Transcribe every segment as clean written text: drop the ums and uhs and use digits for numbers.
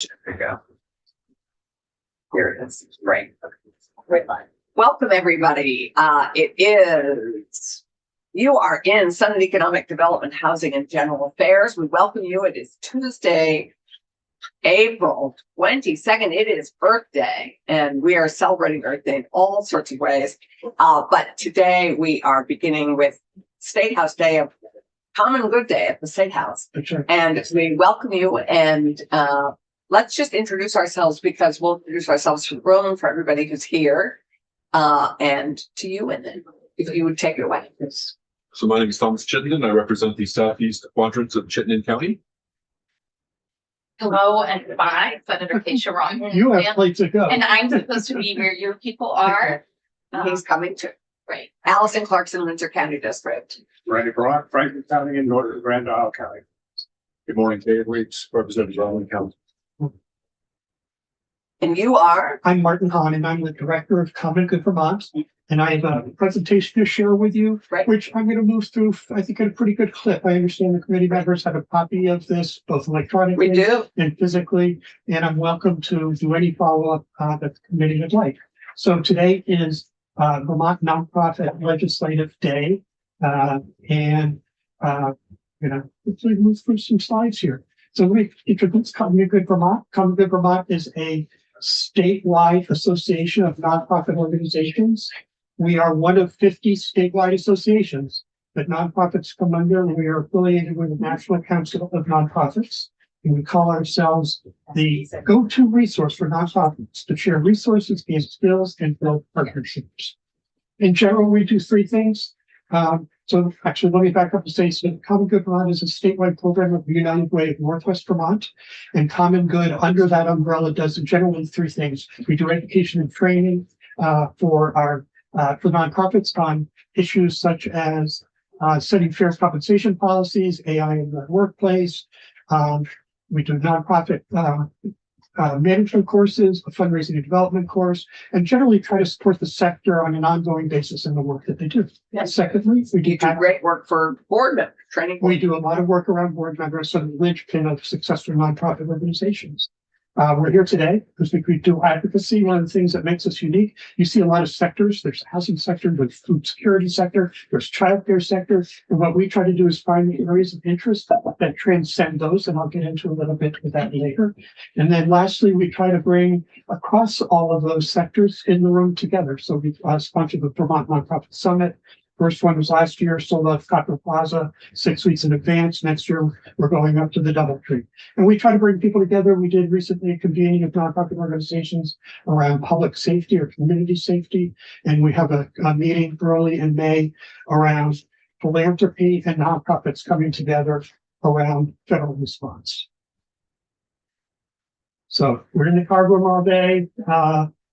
There you go. Here it is. Right. Welcome, everybody. You are in Sun Economic Development, Housing, and General Affairs. We welcome you. It is Tuesday, April 22nd. It is Earth Day, and we are celebrating Earth Day in all sorts of ways. But today we are beginning with State House Day of Common Good Day at the State House. Sure. And we welcome you, and let's just introduce ourselves, because we'll introduce ourselves to the room, for everybody who's here, and to you, and then if you would take it away. Yes. So my name is Thomas Chittenden. I represent the southeast quadrants of Chittenden County. Hello and goodbye, Senator Kay Sharon. You have plates to go. And I'm supposed to be where your people are. He's coming too. Great. Allison Clarkson, Windsor County District. Randy Brock, Franklin County, and Northern Grand Isle County. Good morning, Dave Weeks, Representative Rowland County. And you are? I'm Martin Hahn, and I'm the director of Common Good Vermont. And I have a presentation to share with you, Right. which I'm going to move through, I think, at a pretty good clip. I understand the committee members have a copy of this, both electronically We do. and physically, and I'm welcome to do any follow-up that the committee would like. So today is Vermont Nonprofit Legislative Day, and let's move through some slides here. So we introduce Common Good Vermont. Common Good Vermont is a statewide association of nonprofit organizations. We are one of 50 statewide associations that nonprofits come under. We are affiliated with the National Council of Nonprofits, and we call ourselves the go-to resource for nonprofits to share resources, gain skills, and build partnerships. In general, we do three things. So actually, let me back up and say, so Common Good Vermont is a statewide program of the United Way of Northwest Vermont, and Common Good under that umbrella does generally three things. We do education and training for nonprofits on issues such as setting fair compensation policies, AI in the workplace. We do nonprofit management courses, a fundraising and development course, and generally try to support the sector on an ongoing basis in the work that they do. Yes. Secondly, we do Great work for board members, training. we do a lot of work around board members, some of the linchpin of successful nonprofit organizations. We're here today because we do advocacy. One of the things that makes us unique, you see a lot of sectors. There's the housing sector, there's food security sector, there's childcare sector. And what we try to do is find the areas of interest that transcend those. And I'll get into a little bit with that later. And then lastly, we try to bring across all of those sectors in the room together. So we sponsored the Vermont Nonprofit Summit. First one was last year, sold out Copper Plaza 6 weeks in advance. Next year, we're going up to the DoubleTree. And we try to bring people together. We did recently a convening of nonprofit organizations around public safety or community safety. And we have a meeting early in May around philanthropy and nonprofits coming together around federal response. So we're in the card room all day, and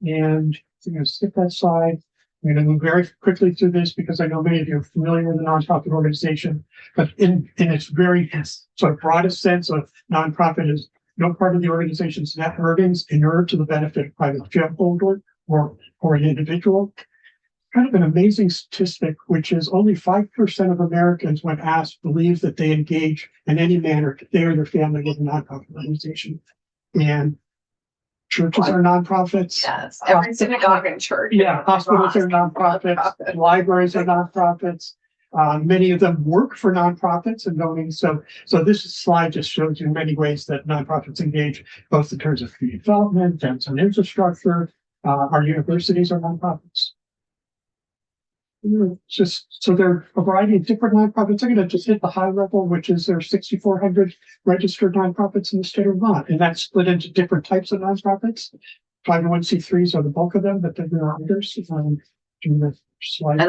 I'm going to skip that slide. I'm going to move very quickly through this because I know many of you are familiar with the nonprofit organization, but in its very sort of broadest sense of nonprofit is no part of the organization's net earnings inure to the benefit of private shareholder or an individual. Kind of an amazing statistic, which is only 5% of Americans, when asked, believe that they engage in any manner, they or their family, with a nonprofit organization. And churches are nonprofits. Yes, every synagogue and church. Yeah, hospitals are nonprofits, libraries are nonprofits. Many of them work for nonprofits and donate. So this slide just shows you in many ways that nonprofits engage both in terms of community development, terms of infrastructure. Our universities are nonprofits. Just so there are a variety of different nonprofits. I'm going to just hit the high level, which is there are 6,400 registered nonprofits in the state of Vermont, and that's split into different types of nonprofits. 501c3s are the bulk of them, but then there are others. And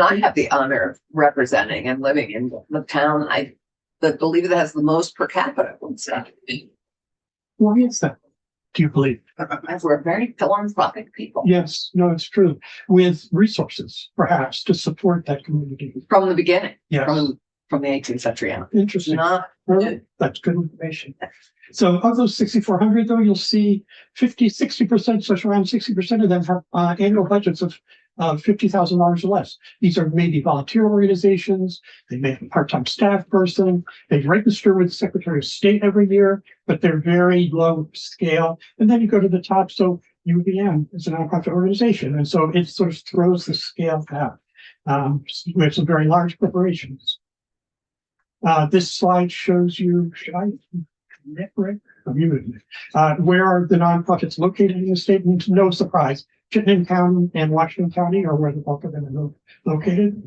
I have the honor of representing and living in the town I believe that has the most per capita. Why is that? Do you believe? We're very philanthropic people. Yes, no, it's true. With resources, perhaps, to support that community. From the beginning. Yes. From the 18th century on. Interesting. Not That's good information. So of those 6,400, though, you'll see 60%, so around 60% of them have annual budgets of of $50,000 or less. These are maybe volunteer organizations. They may have a part-time staff person. They register with the Secretary of State every year, but they're very low scale. And then you go to the top. So UVM is a nonprofit organization. And so it sort of throws the scale out with some very large corporations. This slide shows you, should I commit, Rick? Where are the nonprofits located in the state? And no surprise, Chittenden County and Washington County are where the bulk of them are located.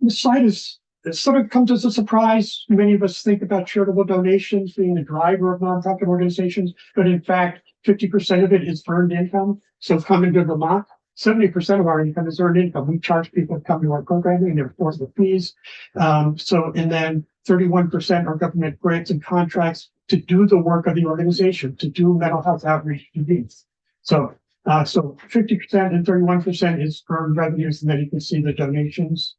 This slide it sort of comes as a surprise. Many of us think about charitable donations being a driver of nonprofit organizations, but in fact, 50% of it is earned income. So coming to Vermont, 70% of our income is earned income. We charge people to come to our programming, they're forced with fees. And then 31% are government grants and contracts to do the work of the organization, to do mental health outreach to youth. So 50% and 31% is earned revenues, and then you can see the donations.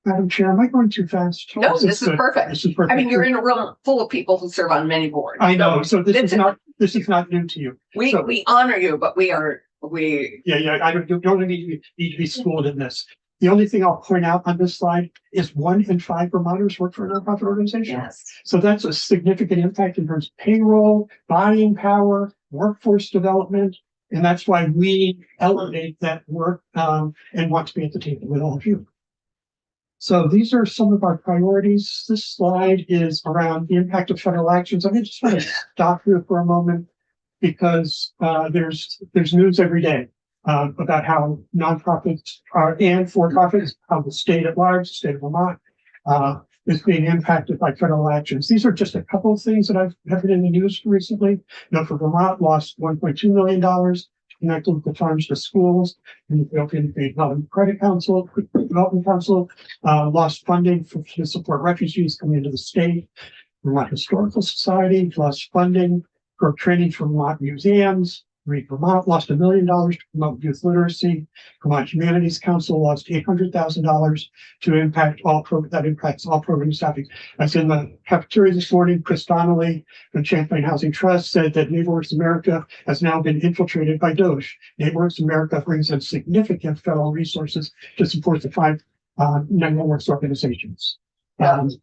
Madam Chair, am I going too fast? No, this is perfect. This is perfect. I mean, you're in a room full of people who serve on many boards. I know. So this is not new to you. We honor you, but we. Yeah. You don't need to be schooled in this. The only thing I'll point out on this slide is 1 in 5 Vermonters work for a nonprofit organization. Yes. So that's a significant impact in terms of payroll, buying power, workforce development. And that's why we elevate that work and want to be at the table with all of you. So these are some of our priorities. This slide is around the impact of federal actions. I just want to stop here for a moment because there's news every day about how nonprofits and for-profits, how the state at large, the state of Vermont, is being impacted by federal actions. These are just a couple of things that have been in the news recently. For Vermont lost $1.2 million connected with the Farms to Schools, and the European Development Credit Council, Development Council, lost funding to support refugees coming into the state. Vermont Historical Society lost funding for training for Vermont museums. Read Vermont lost $1 million to promote youth literacy. Vermont Humanities Council lost $800,000 to impacts all program staffing. As in the cafeteria this morning, Chris Donnelly from Champlain Housing Trust said that NeighborWorks America has now been infiltrated by DOGE. NeighborWorks America brings in significant federal resources to support the 5 NeighborWorks organizations. And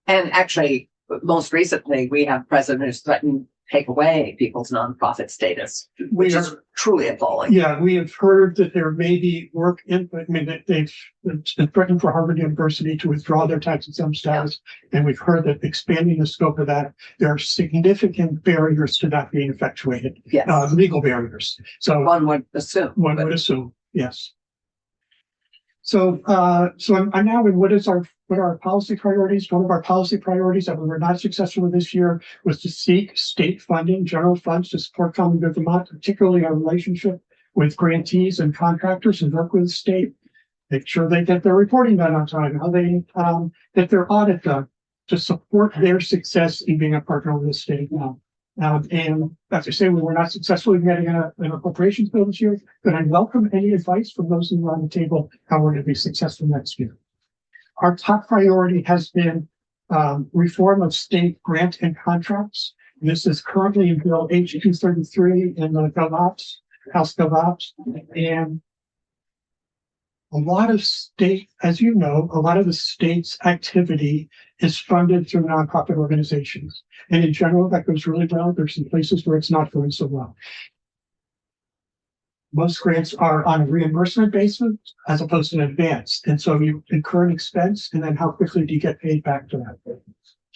actually, most recently, we have president who's threatened take away people's nonprofit status, which is truly appalling. Yeah, we have heard that there may be work in, that it's been threatened for Harvard University to withdraw their tax exempt status. Yeah. And we've heard that expanding the scope of that, there are significant barriers to that being effectuated. Yes. Legal barriers. So one would assume. Would assume, yes. So I'm now in what are our policy priorities? One of our policy priorities that we were not successful with this year was to seek state funding, general funds to support Common Good Vermont, particularly our relationship with grantees and contractors and work with the state, make sure they get their reporting done on time, how they get their audit done to support their success in being a partner with the state now. And as I say, we were not successful in getting an appropriations bill this year, but I welcome any advice from those who are on the table how we're going to be successful next year. Our top priority has been reform of state grant and contracts. This is currently in Bill H-233 in the GovOps, House GovOps, and a lot of state, as you know, a lot of the state's activity is funded through nonprofit organizations. And in general, that goes really well. There's some places where it's not going so well. Most grants are on a reimbursement basis as opposed to an advance. And so you incur an expense, and then how quickly do you get paid back to that?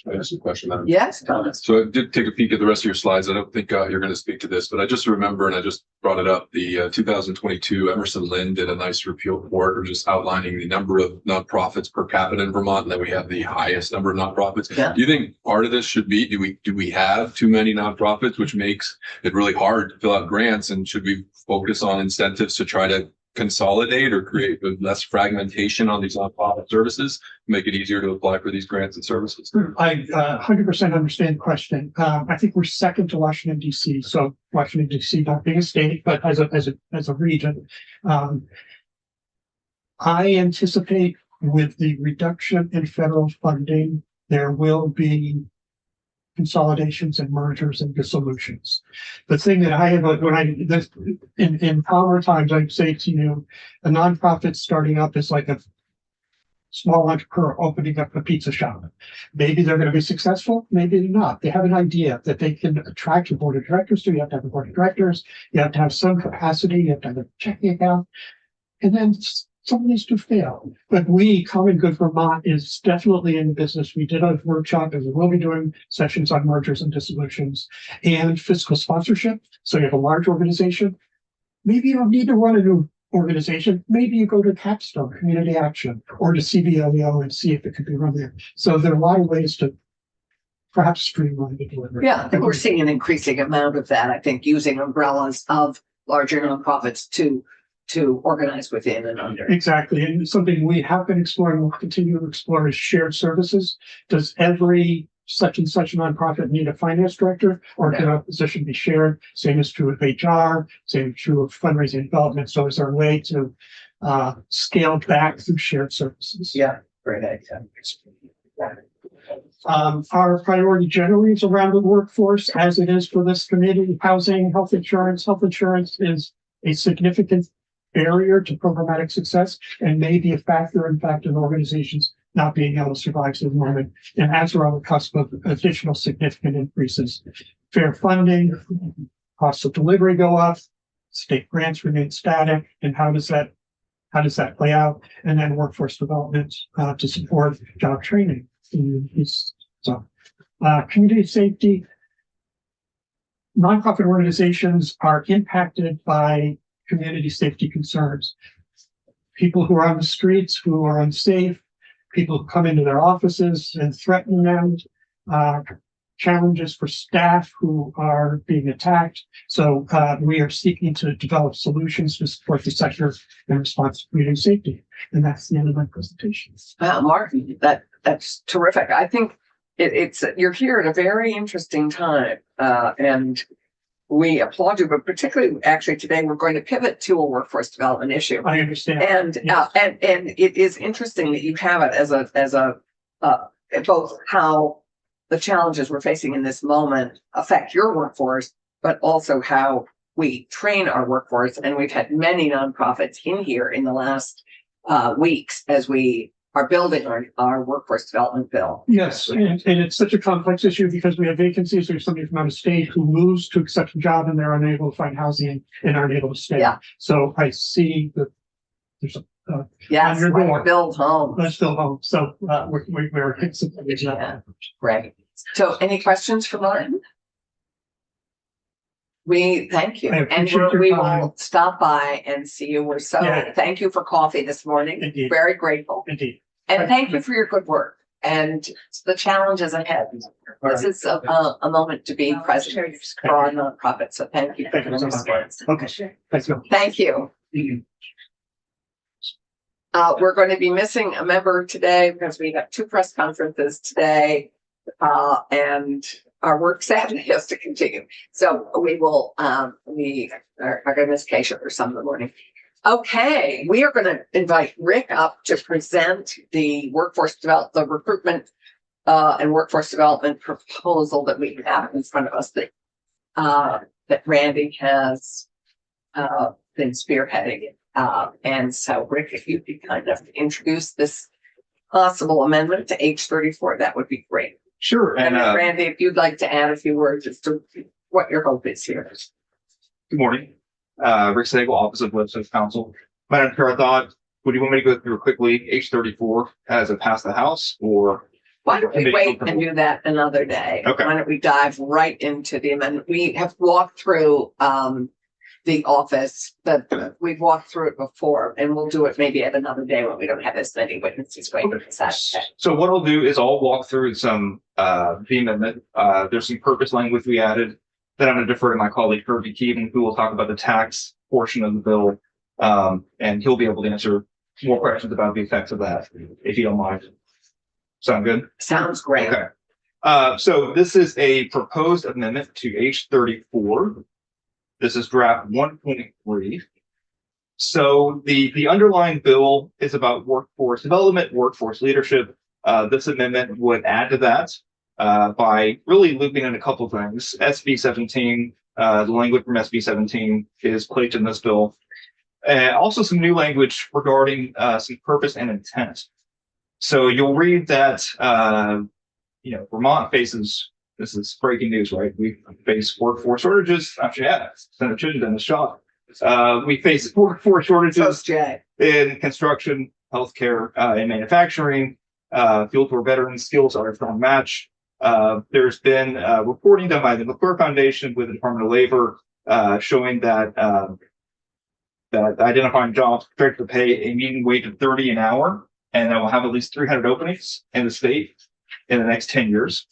I asked a question. Yes, Thomas. So I did take a peek at the rest of your slides. I don't think you're going to speak to this, but I just remember, and I just brought it up, the 2022 Emerson Lynn did a nice report just outlining the number of nonprofits per capita in Vermont, and that we have the highest number of nonprofits. Yeah. Do you think part of this should be, do we have too many nonprofits, which makes it really hard to fill out grants? And should we focus on incentives to try to consolidate or create less fragmentation on these nonprofit services, make it easier to apply for these grants and services? I 100% understand the question. I think we're second to Washington, D.C. So Washington, D.C. not being a state, but as a region. I anticipate with the reduction in federal funding, there will be consolidations and mergers and dissolutions. The thing that I have, in calmer times, I'd say to you, a nonprofit starting up is like a small entrepreneur opening up a pizza shop. Maybe they're going to be successful, maybe they're not. They have an idea that they can attract a board of directors to. You have to have a board of directors. You have to have some capacity. You have to have a checking account. And then some needs to fail. But we, Common Good Vermont, is definitely in business. We did a workshop and we will be doing sessions on mergers and dissolutions and fiscal sponsorship. So you have a large organization. Maybe you don't need to run a new organization. Maybe you go to Capstone Community Action or to CBLEO and see if it could be run there. So there are a lot of ways to perhaps streamline the delivery. Yeah, I think we're seeing an increasing amount of that. I think using umbrellas of larger nonprofits to organize within and under. Exactly. And something we have been exploring, we'll continue to explore, is shared services. Does every such and such nonprofit need a finance director, or can a position be shared? Same is true of HR, same is true of fundraising and development. So is there a way to scale back through shared services? Yeah, great idea. Our priority generally is around the workforce, as it is for this committee. Housing, health insurance. Health insurance is a significant barrier to programmatic success and may be a factor, in fact, in organizations not being able to survive to the moment. And as we're on the cusp of additional significant increases, fair funding, costs of delivery go up, state grants remain static, and how does that play out? And then workforce development to support job training. So, community safety. Nonprofit organizations are impacted by community safety concerns. People who are on the streets, who are unsafe, people who come into their offices and threaten them, challenges for staff who are being attacked. So we are seeking to develop solutions to support the sector in response to community safety. And that's the end of my presentation. Martin, that's terrific. I think it's you're here at a very interesting time, and we applaud you. But particularly, actually, today we're going to pivot to a workforce development issue. I understand. And Yes. and it is interesting that you have it as a both how the challenges we're facing in this moment affect your workforce, but also how we train our workforce. And we've had many nonprofits in here in the last weeks as we are building our workforce development bill. Yes, and it's such a complex issue because we have vacancies. There's somebody from out of state who moves to accept a job and they're unable to find housing and aren't able to stay. Yeah. So I see that there's a Yes, On your right, door. build homes. let's still home. So we're fixing it. Yeah. Great. So any questions for Martin? We thank you. I And appreciate your we time. will stop by and see you. We're so, Yeah. thank you for coffee this morning. Indeed. Very grateful. Indeed. And thank you for your good work and the challenges ahead. This is a moment to be present for our nonprofit. So thank you. Thank you so much. Okay. Thanks. Thank you. We're going to be missing a member today because we have two press conferences today. And our work Saturday has to continue. So we will, we are going to miss Keisha for some of the morning. Okay, we are going to invite Rick up to present the the recruitment and workforce development proposal that we have in front of us that Randy has been spearheading. And so Rick, if you could kind of introduce this possible amendment to H34, that would be great. Sure. And And Randy, if you'd like to add a few words as to what your hope is here. good morning. Rick Sagal, Office of Legislative Counsel. Madam Chair, I thought, would you want me to go through quickly H34 as it passed the House, or? Why don't we wait and do that another day? Okay. Why don't we dive right into the amendment? We have walked through the office, we've walked through it before, and we'll do it maybe at another day when we don't have as many witnesses waiting. Okay. Is that okay? So what I'll do is I'll walk through some the amendment. There's some purpose language we added. Then I'm going to defer to my colleague Kirby Keaton, who will talk about the tax portion of the bill, and he'll be able to answer more questions about the effects of that, if you don't mind. Sound good? Sounds great. Okay. So this is a proposed amendment to H34. This is draft 1.3. So the underlying bill is about workforce development, workforce leadership. This amendment would add to that. by really looping in a couple of things. SB 17, the language from SB 17 is placed in this bill. Also some new language regarding some purpose and intent. So you'll read that, Vermont faces, this is breaking news, right? We face workforce shortages. Actually, yeah, Senator Chittenden is shocked. We face workforce shortages Jay. in construction, healthcare, and manufacturing, fields where veteran skills are a strong match. There's been reporting done by the McClure Foundation with the Department of Labor showing that that identifying jobs projected to pay a median wage of $30 an hour, and that will have at least 300 openings in the state in the next 10 years.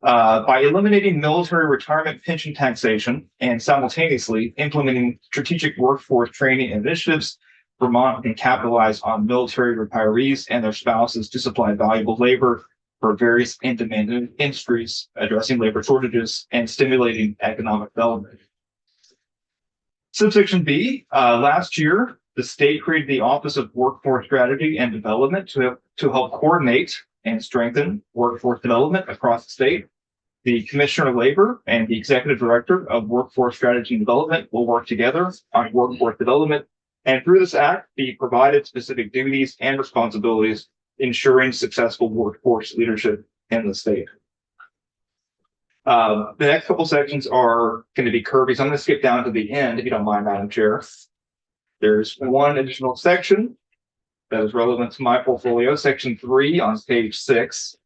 By eliminating military retirement pension taxation and simultaneously implementing strategic workforce training initiatives, Vermont can capitalize on military retirees and their spouses to supply valuable labor for various in-demand industries, addressing labor shortages and stimulating economic development. Subsection B, last year, the state created the Office of Workforce Strategy and Development to help coordinate and strengthen workforce development across the state. The Commissioner of Labor and the Executive Director of Workforce Strategy and Development will work together on workforce development, and through this act, be provided specific duties and responsibilities, ensuring successful workforce leadership in the state. The next couple sections are going to be Kirby's. I'm going to skip down to the end, if you don't mind, Madam Chair. There's one additional section that is relevant to my portfolio, Section 3 on page 6.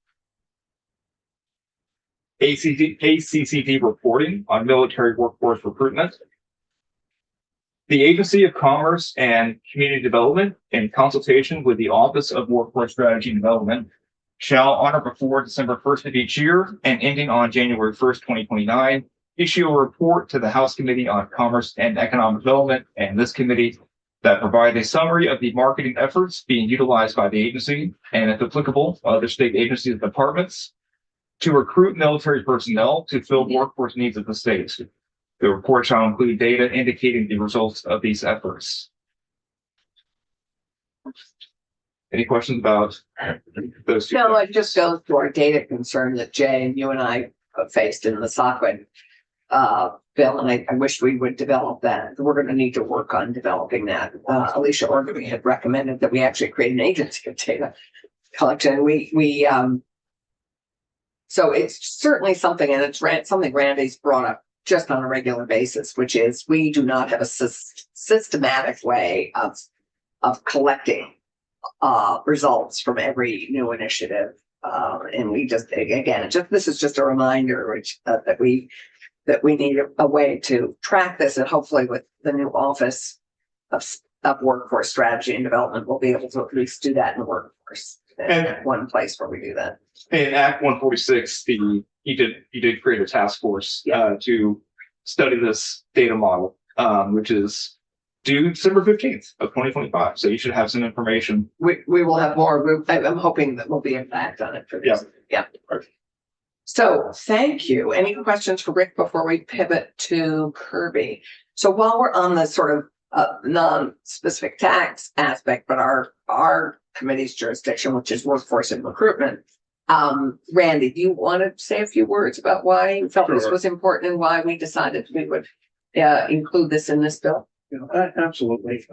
ACCT reporting on military workforce recruitment. The Agency of Commerce and Community Development, in consultation with the Office of Workforce Strategy and Development, shall, on or before December 1st of each year and ending on January 1st, 2029, issue a report to the House Committee on Commerce and Economic Development and this committee that provide a summary of the marketing efforts being utilized by the agency and, if applicable, other state agencies and departments to recruit military personnel to fill workforce needs of the state. The report shall include data indicating the results of these efforts. Any questions about those two? No, it just goes to our data concern that Jay and you and I faced in the SOCWID bill, and I wish we would develop that. We're going to need to work on developing that. Alicia Orgamy had recommended that we actually create an agency of data collection. So it's certainly something, and it's something Randy's brought up just on a regular basis, which is we do not have a systematic way of collecting results from every new initiative. And we just, again, this is just a reminder that we need a way to track this, and hopefully with the new Office of Workforce Strategy and Development, we'll be able to at least do that in the workforce. And one place where we do that. In Act 146, you did create a task force to study this data model, which is due December 15th of 2025. So you should have some information. We will have more. I'm hoping that we'll be in fact on it for this. Yeah. So thank you. Any questions for Rick before we pivot to Kirby? So while we're on the sort of non-specific tax aspect, but our committee's jurisdiction, which is workforce and recruitment, Randy, do you want to say a few words about why you felt this was important and why we decided we would include this in this bill? Absolutely.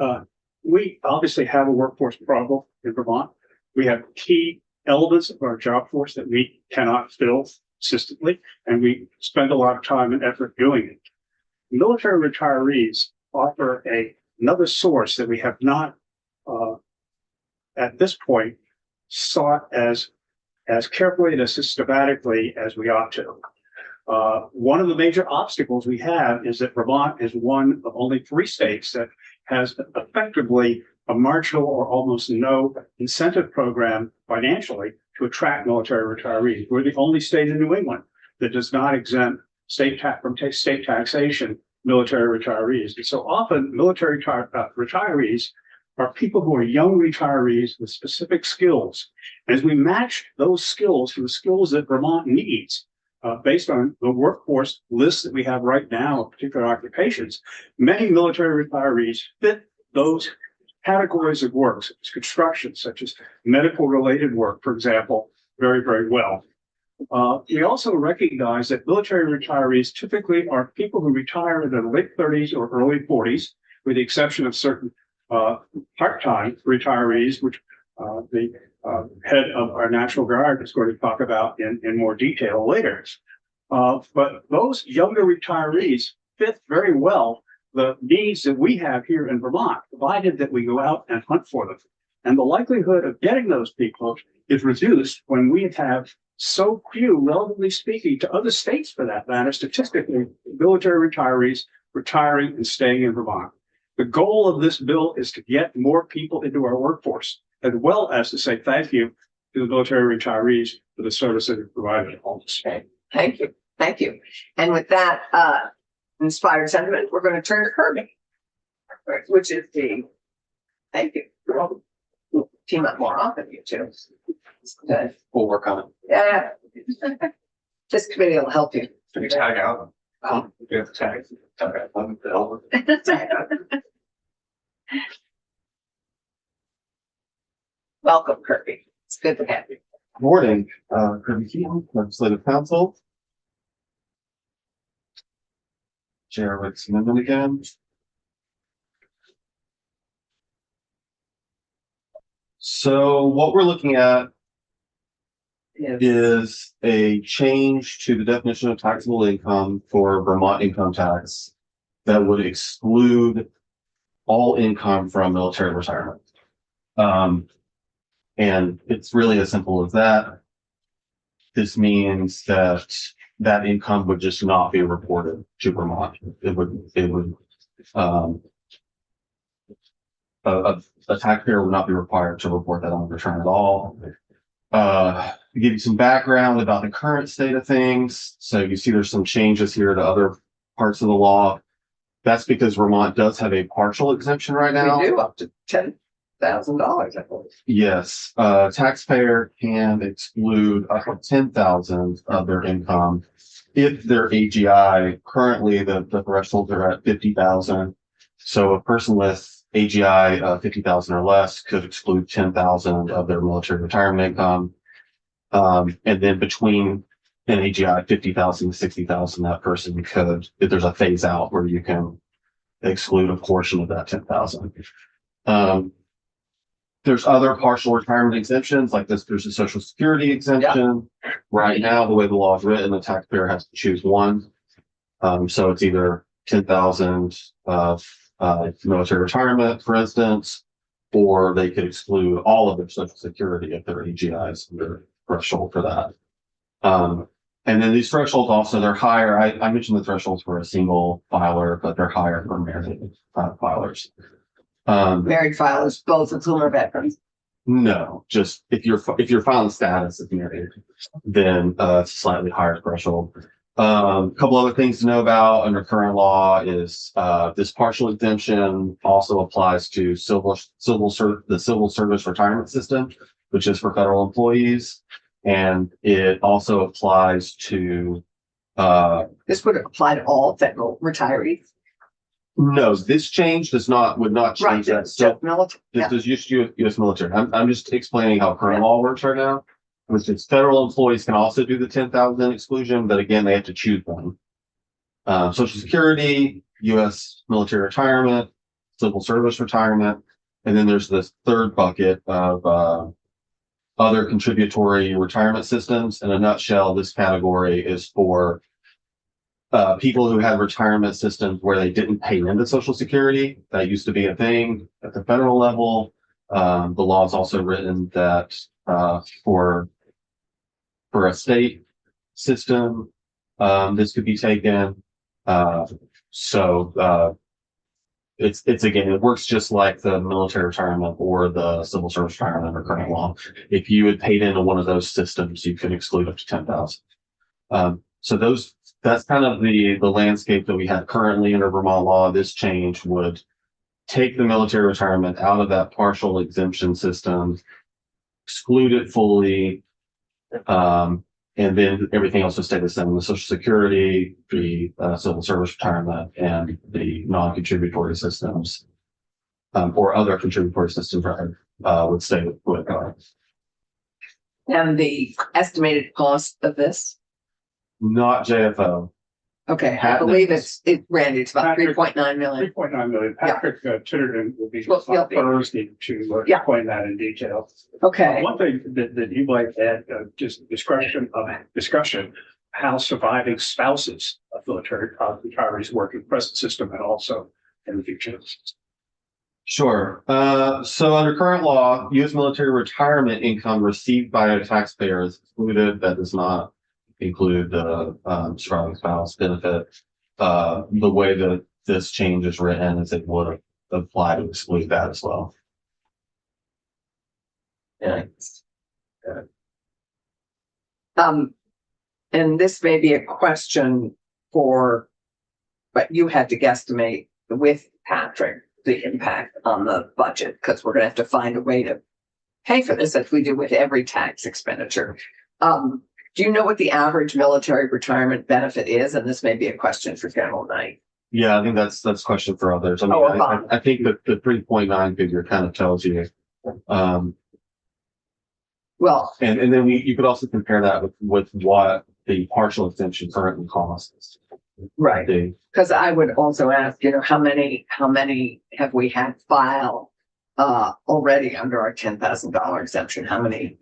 We obviously have a workforce problem in Vermont. We have key elements of our job force that we cannot fill consistently, and we spend a lot of time and effort doing it. Military retirees offer another source that we have not, at this point, sought as carefully and as systematically as we ought to. One of the major obstacles we have is that Vermont is one of only 3 states that has effectively a marginal or almost no incentive program financially to attract military retirees. We're the only state in New England that does not exempt state taxation military retirees. And so often military retirees are people who are young retirees with specific skills. As we match those skills to the skills that Vermont needs, based on the workforce list that we have right now of particular occupations, many military retirees fit those categories of work, such as construction, such as medical related work, for example, very, very well. We also recognize that military retirees typically are people who retire in their late 30s or early 40s, with the exception of certain part-time retirees, which the head of our National Guard is going to talk about in more detail later. But those younger retirees fit very well the needs that we have here in Vermont, provided that we go out and hunt for them. And the likelihood of getting those people is reduced when we have so few, relatively speaking, to other states for that matter, statistically, military retirees retiring and staying in Vermont. The goal of this bill is to get more people into our workforce, as well as to say thank you to the military retirees for the service that they've provided all this. Okay, thank you, thank you. And with that inspired sentiment, we're going to turn to Kirby, which is thank you. We'll team up more often, you two. Good. We'll work on it. Yeah. This committee will help you. Can you tag out? Oh. You have to tag. Okay. Welcome, Kirby. It's good to have you. Morning, Kirby Keaton, Legislative Council. Chair Rick Smithman again. So what we're looking at is a change to the definition of taxable income for Vermont income tax that would exclude all income from military retirement. And it's really as simple as that. This means that that income would just not be reported to Vermont. A taxpayer would not be required to report that on return at all. To give you some background about the current state of things. So you see there's some changes here to other parts of the law. That's because Vermont does have a partial exemption right now. We do up to $10,000, I believe. Yes, taxpayer can exclude up to 10,000 of their income if their AGI, currently the thresholds are at 50,000. So a person with AGI 50,000 or less could exclude 10,000 of their military retirement income. And then between an AGI 50,000 to 60,000, that person could, if there's a phase out where you can exclude a portion of that 10,000. There's other partial retirement exemptions like this. There's a Social Security exemption. Yeah. Right now, the way the law is written, the taxpayer has to choose one. So it's either 10,000 of military retirement, for instance, or they could exclude all of their Social Security if their AGI is their threshold for that. And then these thresholds also, they're higher. I mentioned the thresholds for a single filer, but they're higher for married filers. Married filers, both of whom are veterans. No, just if you're filing status as married, then it's a slightly higher threshold. A couple other things to know about under current law is this partial exemption also applies to the civil service retirement system, which is for federal employees, and it also applies to. This would apply to all federal retirees. No, this change would not change that. So military. this is just U.S. military. I'm just explaining how current law works right now. Which is federal employees can also do the 10,000 exclusion, but again, they have to choose one. Social Security, U.S. military retirement, civil service retirement, and then there's this third bucket of other contributory retirement systems. In a nutshell, this category is for people who have retirement systems where they didn't pay into Social Security. That used to be a thing at the federal level. The law is also written that for a state system, this could be taken. It's again, it works just like the military retirement or the civil service retirement under current law. If you had paid into one of those systems, you can exclude up to 10,000. That's kind of the landscape that we have currently under Vermont law. This change would take the military retirement out of that partial exemption system, exclude it fully, and then everything else would stay the same. The Social Security, the civil service retirement, and the non-contributory systems, or other contributory systems, would stay with And the estimated cost of this? Not JFO. Okay, I Patent. believe Randy, it's about Patrick. 3.9 million. 3.9 million. Patrick Titterton will be Well, on Thursday to Yeah. explain that in detail. Okay, One thing that you might add, just discussion, how surviving spouses of military retirees work in the present system and also in the future. Sure. So under current law, U.S. military retirement income received by a taxpayer is excluded. That does not include the surviving spouse benefit. The way that this change is written is it would apply to exclude that as well. yeah. And this may be a question for, but you had to guesstimate with Patrick, the impact on the budget, because we're gonna have to find a way to pay for this as we do with every tax expenditure. Do you know what the average military retirement benefit is? And this may be a question for General Knight. Yeah, I think that's a question for others. I mean, Oh, I think that the 3.9 figure kind of tells you. Well, And then you could also compare that with what the partial exemption currently costs. right, The- because I would also ask, how many have we had file already under our $10,000 exemption? How many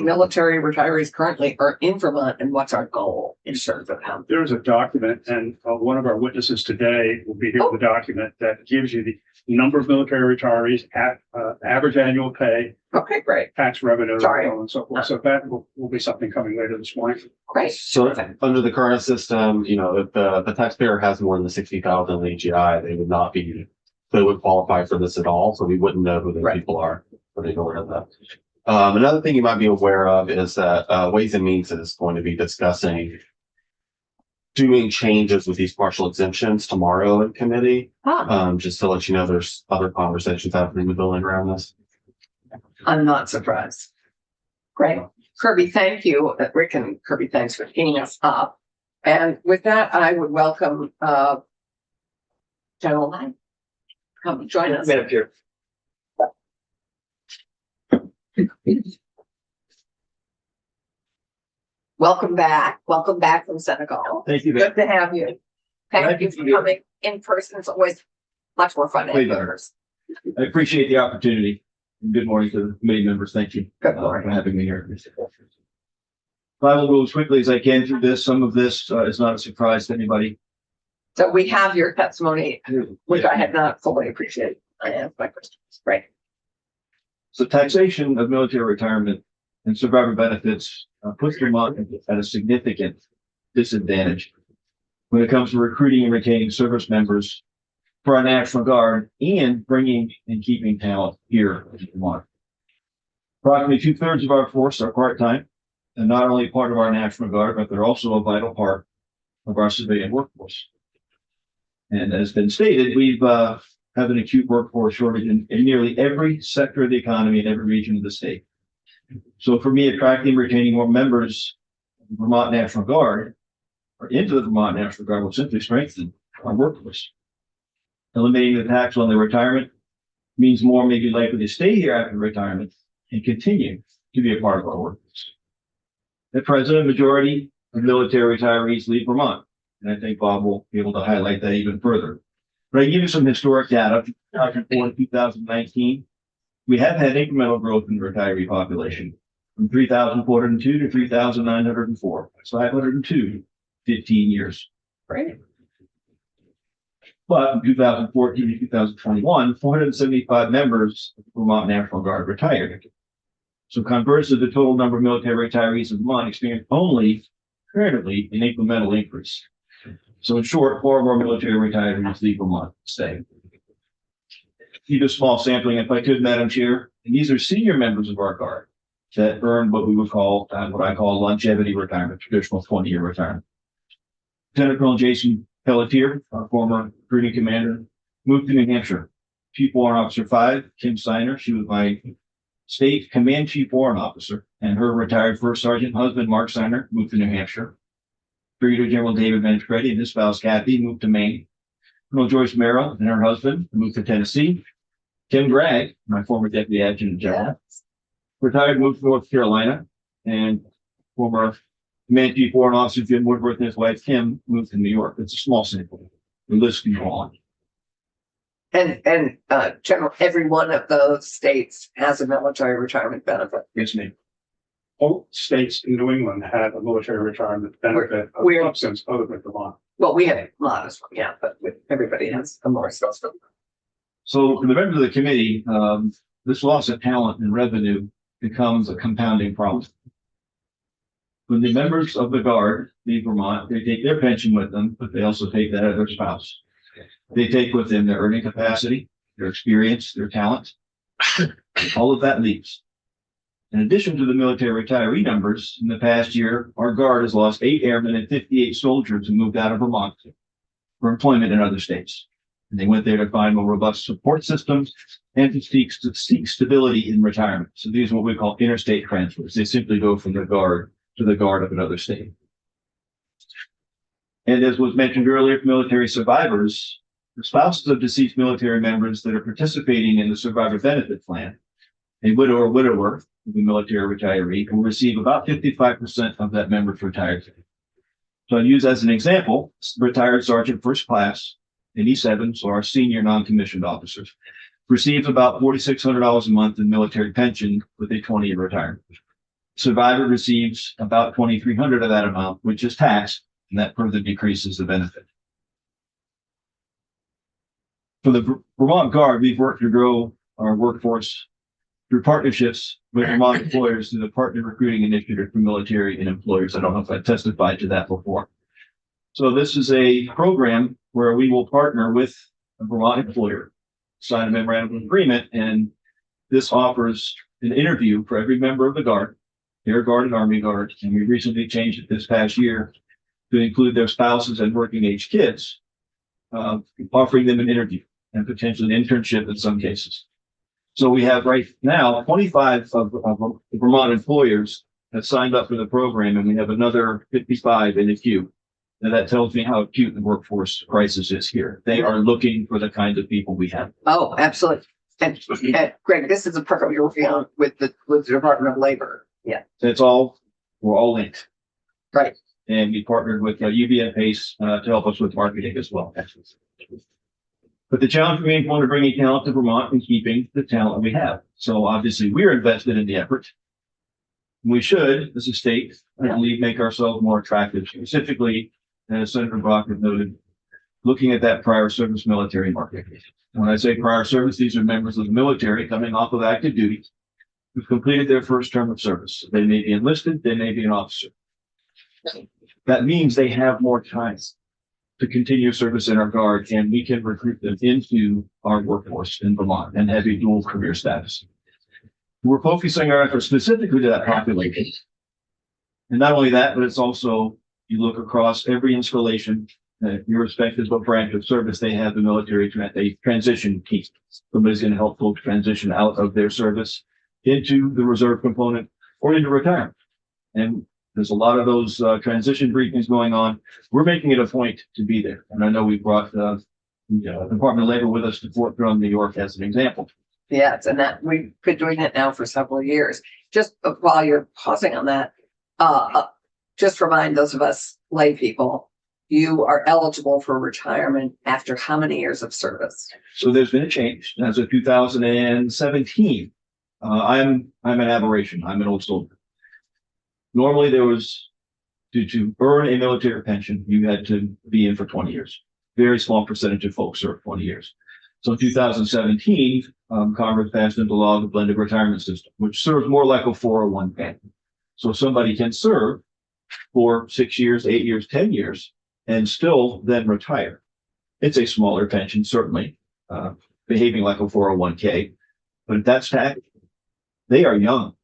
military retirees currently are in Vermont, and what's our goal in terms of how? There's a document, and one of our witnesses today will be here with a document that gives you the number of military retirees at average annual pay, Okay, great, tax revenue, Sorry. so on and so forth. So that will be something coming later this morning. great. So Perfect. under the current system, if the taxpayer has more than 60,000 in AGI, they would qualify for this at all. So we wouldn't know who those Right. people are when they go into that. Another thing you might be aware of is that Ways and Means is going to be discussing doing changes with these partial exemptions tomorrow in committee. Just to let you know, there's other conversations happening in the building around this. I'm not surprised. Great. Kirby, thank you. Rick and Kirby, thanks for teeing us up. And with that, I would welcome General Knight. Come join us. Madam Chair. Welcome back. Welcome back from Senegal. Thank you. Good to have you. Thank Glad you to for see you. coming in person. It's always much more fun. to have Way you in better. person. I appreciate the opportunity. Good morning to the committee members. Thank you Good for morning. having me here. I will go as quickly as I can through this. Some of this is not a surprise to anybody. So we have your testimony, which I had not fully appreciated. I asked my questions. Right. So taxation of military retirement and survivor benefits puts Vermont at a significant disadvantage when it comes to recruiting and retaining service members for our National Guard and bringing and keeping talent here in Vermont. Approximately 2/3 of our force are part-time and not only part of our National Guard, but they're also a vital part of our civilian workforce. And as been stated, we've have an acute workforce shortage in nearly every sector of the economy in every region of the state. So for me, attracting and retaining more members of the Vermont National Guard or into the Vermont National Guard will simply strengthen our workforce. Eliminating the tax on their retirement means more may be likely to stay here after retirement and continue to be a part of our workforce. At present, a majority of military retirees leave Vermont, and I think Bob will be able to highlight that even further. But I give you some historic data. 2004 and 2019, we have had incremental growth in the retiree population from 3,402 to 3,904. That's 502, 15 years. Great. But in 2014 to 2021, 475 members of the Vermont National Guard retired. So conversely, the total number of military retirees in Vermont experienced only comparatively an incremental increase. So in short, 4 of our military retirees leave Vermont to stay. Keep a small sampling if I could, Madam Chair. And these are senior members of our Guard that earn what we would call, what I call longevity retirement, traditional 20-year retirement. Lieutenant Colonel Jason Pelletier, our former recruiting commander, moved to New Hampshire. Chief Warrant Officer 5, Kim Steiner, she was my state command chief warrant officer, and her retired first sergeant husband, Mark Steiner, moved to New Hampshire. Brigadier General David Manfredi and his spouse Kathy moved to Maine. Colonel Joyce Merrill and her husband moved to Tennessee. Tim Bragg, my former deputy adjutant general, retired, moved to North Carolina. and former Command Chief Warrant Officer Jim Woodworth and his wife Kim moved to New York. It's a small sample. The list can go on. And general, every one of those states has a military retirement benefit. Yes, ma'am. All states in New England have a military retirement benefit of We're- substance other than Vermont. Well, we have a modest one, yeah, but everybody has a more system. So for the members of the committee, this loss of talent and revenue becomes a compounding problem. When the members of the Guard leave Vermont, they take their pension with them, but they also take that of their spouse. They take with them their earning capacity, their experience, their talent. All of that leaves. In addition to the military retiree numbers, in the past year, our Guard has lost 8 airmen and 58 soldiers who moved out of Vermont for employment in other states. And they went there to find more robust support systems and to seek stability in retirement. So these are what we call interstate transfers. They simply go from the Guard to the Guard of another state. And as was mentioned earlier, military survivors, the spouses of deceased military members that are participating in the survivor benefit plan, a widow or widower of a military retiree will receive about 55% of that member's retired pay. So I'll use as an example, retired Sergeant First Class in E7, so our senior non-commissioned officers, receives about $4,600 a month in military pension with a 20-year retirement. Survivor receives about $2,300 of that amount, which is taxed, and that further decreases the benefit. For the Vermont Guard, we've worked to grow our workforce through partnerships with Vermont employers through the Partner Recruiting Initiative for Military and Employers. I don't know if I testified to that before. So this is a program where we will partner with a Vermont employer, sign a memorandum of agreement, and this offers an interview for every member of the Guard, Air Guard and Army Guard, and we recently changed it this past year to include their spouses and working age kids, offering them an interview and potentially an internship in some cases. So we have right now 25 of Vermont employers have signed up for the program, and we have another 55 in the queue. And that tells me how acute the workforce crisis is here. They are looking for the kinds of people we have. Oh, absolutely. And Greg, this is a program you're working on with the Department of Labor. Yeah. We're all linked. Right. And we partnered with UBN Pace to help us with marketing as well. But the challenge remains one of bringing talent to Vermont and keeping the talent we have. So obviously we're invested in the effort. We should, as a state, I believe, make ourselves more attractive, specifically, as Senator Brock has noted, looking at that prior service military market. When I say prior service, these are members of the military coming off of active duty who've completed their first term of service. They may be enlisted, they may be an officer. That means they have more time to continue service in our Guard, and we can recruit them into our workforce in Vermont and have a dual career status. We're focusing our efforts specifically to that population. And not only that, but it's also, you look across every installation, irrespective of what branch of service they have, the military, a transition team. Somebody's going to help folks transition out of their service into the reserve component or into retirement. And there's a lot of those transition briefings going on. We're making it a point to be there. And I know we brought the Department of Labor with us to Fort Drum, New York as an example. Yes, and that we've been doing it now for several years. Just while you're pausing on that, just remind those of us lay people, you are eligible for retirement after how many years of service? So there's been a change. As of 2017, I'm an aberration. I'm an old soldier. Normally there was, to earn a military pension, you had to be in for 20 years. Very small percentage of folks serve 20 years. So in 2017, Congress passed into law the blended retirement system, which serves more like a 401k. So somebody can serve for 6 years, 8 years, 10 years, and still then retire. It's a smaller pension, certainly, behaving like a 401k, but that's tax. They are young.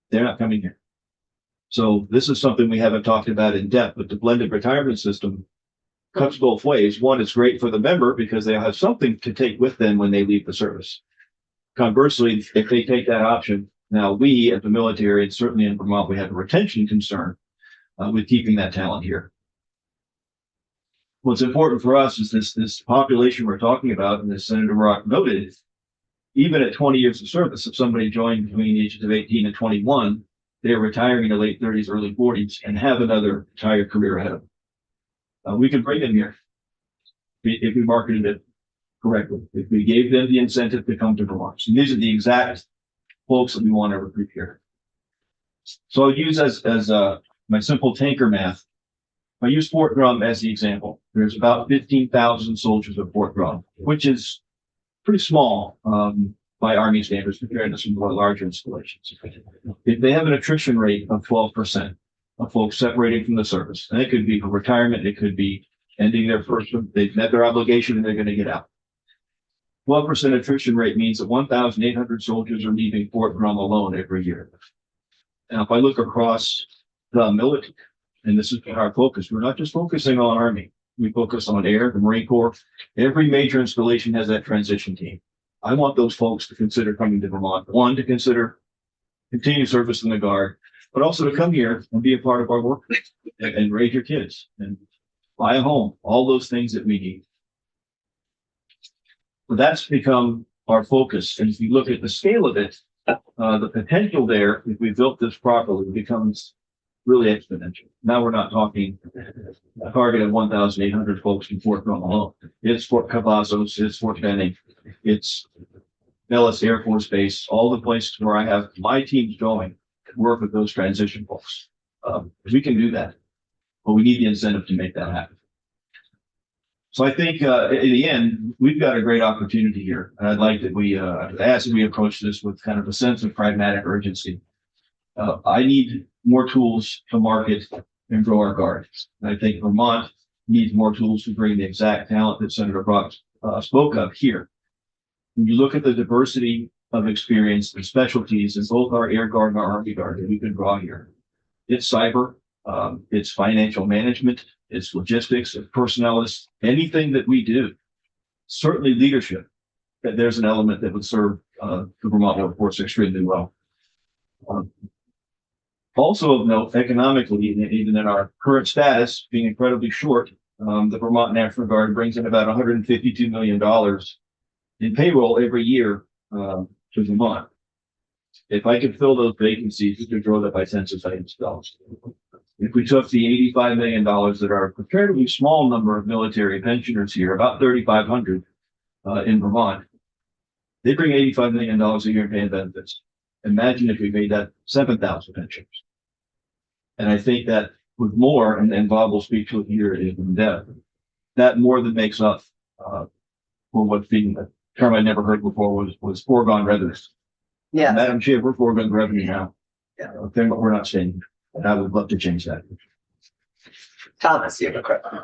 They're not coming here. So this is something we haven't talked about in depth, but the blended retirement system cuts both ways. One, it's great for the member because they have something to take with them when they leave the service. Conversely, if they take that option, now we as the military, and certainly in Vermont, we have a retention concern with keeping that talent here. What's important for us is this population we're talking about, and as Senator Rock noted, even at 20 years of service, if somebody joined between the ages of 18 and 21, they're retiring in their late 30s, early 40s, and have another entire career ahead of them. We could bring them here if we marketed it correctly, if we gave them the incentive to come to Vermont. So these are the exact folks that we want to recruit here. So I'll use as my simple tanker math. I use Fort Drum as the example. There's about 15,000 soldiers at Fort Drum, which is pretty small by Army standards compared to some more larger installations. If they have an attrition rate of 12% of folks separating from the service, and it could be for retirement, it could be ending their first, they've met their obligation and they're going to get out. 12% attrition rate means that 1,800 soldiers are leaving Fort Drum alone every year. Now, if I look across the military, and this is our focus, we're not just focusing on Army. We focus on Air, the Marine Corps. Every major installation has that transition team. I want those folks to consider coming to Vermont. One, to consider continued service in the Guard, but also to come here and be a part of our work and raise your kids and buy a home, all those things that we need. So that's become our focus. And if you look at the scale of it, the potential there, if we built this properly, becomes really exponential. Now we're not talking a target of 1,800 folks in Fort Drum alone. It's Fort Cavazos, it's Fort Benning, it's Nellis Air Force Base, all the places where I have my teams going to work with those transition folks. We can do that, but we need the incentive to make that happen. So I think in the end, we've got a great opportunity here. And I'd like that we ask that we approach this with kind of a sense of pragmatic urgency. I need more tools to market and grow our Guard. I think Vermont needs more tools to bring the exact talent that Senator Brock spoke of here. When you look at the diversity of experience and specialties in both our Air Guard and our Army Guard that we can draw here, it's cyber, it's financial management, it's logistics, it's personnel, it's anything that we do, certainly leadership, that there's an element that would serve the Vermont workforce extremely well. Also of note, economically, even in our current status being incredibly short, the Vermont National Guard brings in about $152 million in payroll every year to Vermont. If I could fill those vacancies, we could grow that by tens of millions of dollars. If we took the $85 million that are a comparatively small number of military pensioners here, about 3,500 in Vermont, they bring $85 million a year in pay and benefits. Imagine if we made that 7,000 pensioners. And I think that with more, and Bob will speak to it here in depth, that more than makes up for what's being a term I never heard before was foregone revenue. Yeah. Madam Chair, we're foregone revenue now. Yeah. Okay, but we're not staying. And I would love to change that. Thomas, you have a question.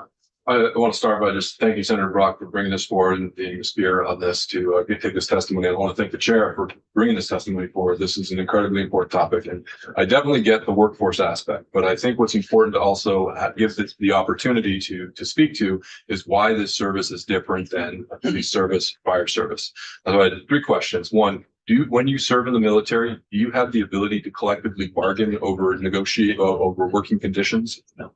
I want to start by just thanking Senator Brock for bringing this forward and being the spear on this to take this testimony. I want to thank the chair for bringing this testimony forward. This is an incredibly important topic, and I definitely get the workforce aspect, but I think what's important to also give the opportunity to speak to is why this service is different than the service, fire service. So I had three questions. One, when you serve in the military, do you have the ability to collectively bargain over negotiate over working conditions? No.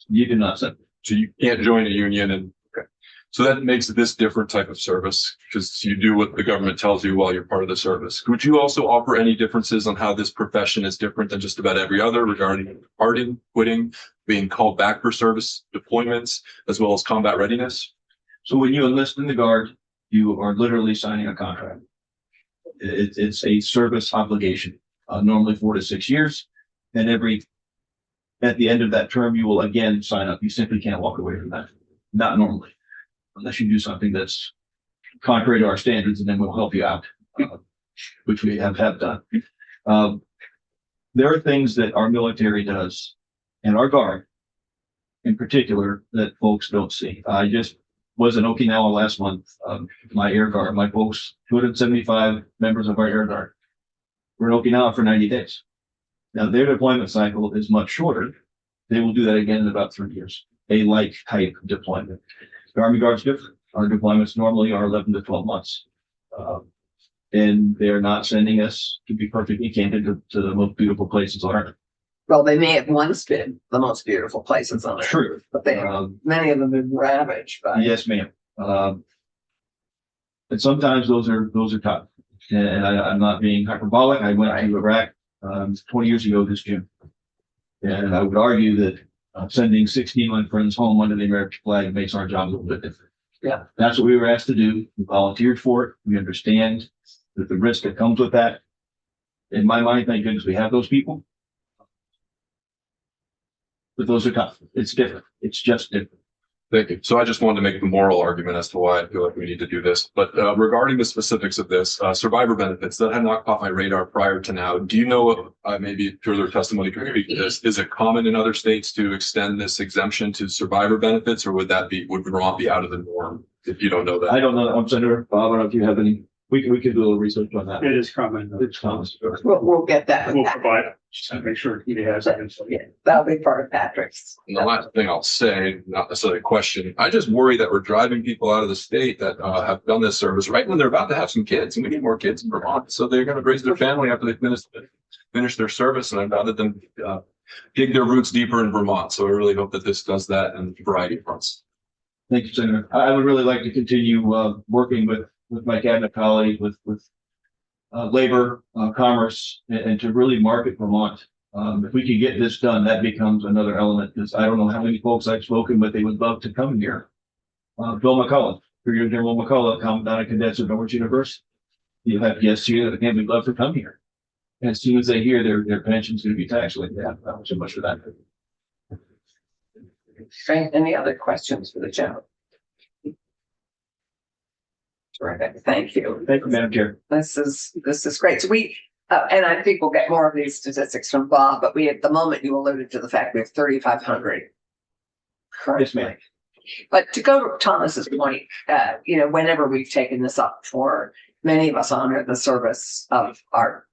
You do not, sir. So you can't join a union and okay. So that makes this different type of service because you do what the government tells you while you're part of the service. Could you also offer any differences on how this profession is different than just about every other regarding departing, quitting, being called back for service deployments, as well as combat readiness? So when you enlist in the Guard, you are literally signing a contract. It's a service obligation, normally 4 to 6 years. And at the end of that term, you will again sign up. You simply can't walk away from that. Not normally, unless you do something that's contrary to our standards, and then we'll help you out, which we have done. There are things that our military does and our Guard in particular that folks don't see. I just was in Okinawa last month. My Air Guard, my folks, 275 members of our Air Guard, were in Okinawa for 90 days. Now, their deployment cycle is much shorter. They will do that again in about 3 years, a like type deployment. The Army Guard's different. Our deployments normally are 11 to 12 months. And they're not sending us, to be perfectly candid, to the most beautiful places on earth. Well, they may have once been the most beautiful places on earth, True. but many of them have been ravaged by. Yes, ma'am. And sometimes those are tough. And I'm not being hyperbolic. I went to Iraq 20 years ago this June. And I would argue that sending 16 of my friends home under the American flag makes our job a little bit different. Yeah. That's what we were asked to do. We volunteered for it. We understand that the risk that comes with that. In my mind, thank goodness we have those people. But those are tough. It's different. It's just different. Thank you. So I just wanted to make the moral argument as to why I feel like we need to do this. But regarding the specifics of this, survivor benefits that had not caught my radar prior to now. Do you know, maybe further testimony can speak to this? Is it common in other states to extend this exemption to survivor benefits, or would Vermont be out of the norm if you don't know that? I don't know. I'm Senator Bob. I don't know if you have any. We can do a little research on that. It is common. It's common. We'll get that. We'll provide, just to make sure he has it. Yeah, that'll be part of Patrick's. And the last thing I'll say, not necessarily a question, I just worry that we're driving people out of the state that have done this service right when they're about to have some kids, and we need more kids in Vermont. So they're going to raise their family after they finish their service, and I'd rather them dig their roots deeper in Vermont. So I really hope that this does that in a variety of fronts. Thank you, Senator. I would really like to continue working with my cabinet colleagues, with labor, commerce, and to really market Vermont. If we could get this done, that becomes another element, because I don't know how many folks I've spoken with, they would love to come here. Bill McCullough, Brigadier General McCullough, Commandant of Cadets at Orange University. You have guests here that again, we'd love to come here. And as soon as they hear their pension's going to be taxed like that, not so much for that. Any other questions for the general? Terrific. Thank you. Thank you, Madam Chair. This is great. So we, and I think we'll get more of these statistics from Bob, but at the moment you alluded to the fact we have 3,500. Yes, ma'am. But to go to Thomas's point, whenever we've taken this up for, many of us honor the service of our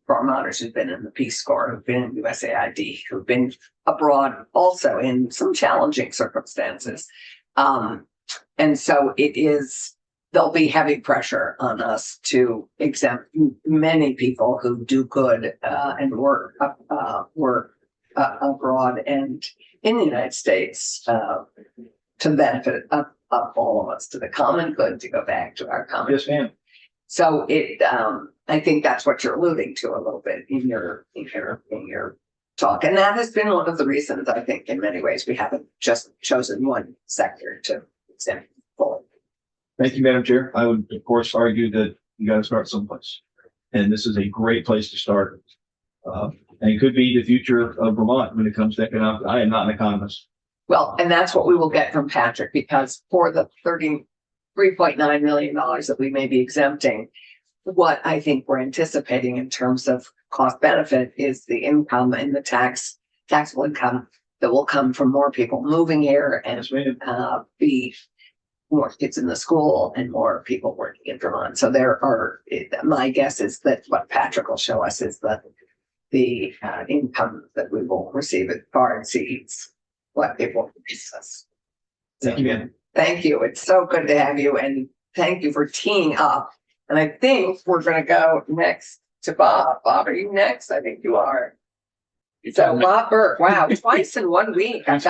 Vermonters who've been in the Peace Corps, who've been in USAID, who've been abroad also in some challenging circumstances. And so there'll be heavy pressure on us to exempt many people who do good and work abroad and in the United States to the benefit of all of us, to the common good, to go back to our common. Yes, ma'am. So I think that's what you're alluding to a little bit in your talk, and that has been one of the reasons I think in many ways we haven't just chosen one sector to exempt fully. Thank you, Madam Chair. I would, of course, argue that you got to start someplace. And this is a great place to start. And it could be the future of Vermont when it comes to economic. I am not an economist. Well, and that's what we will get from Patrick, because for the $33.9 million that we may be exempting, what I think we're anticipating in terms of cost benefit is the income and the taxable income that will come from more people moving here and be more kids in the school and more people working in Vermont. So my guess is that what Patrick will show us is that the income that we will receive far exceeds what it will produce us. Thank you, ma'am. Thank you. It's so good to have you, and thank you for teeing up. And I think we're going to go next to Bob. Bob, are you next? I think you are. So Bob Burke, wow, twice in 1 week. This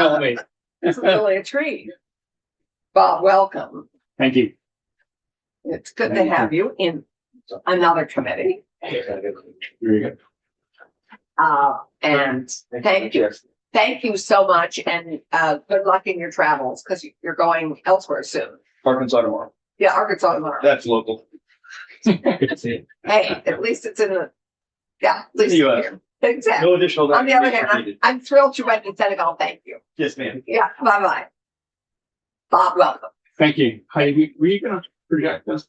is really a treat. Bob, welcome. Thank you. It's good to have you in another committee. Very good. And thank you. Thank you so much, and good luck in your travels, because you're going elsewhere soon. Arkansas tomorrow. Yeah, Arkansas tomorrow. That's local. Good to see you. Hey, at least it's in the, at least The US. here. Exactly. No additional. On the other hand, documentation needed. I'm thrilled you went to Senegal. Thank you. Yes, ma'am. Yeah, bye-bye. Bob, welcome. Thank you. Heidi, were you going to project this?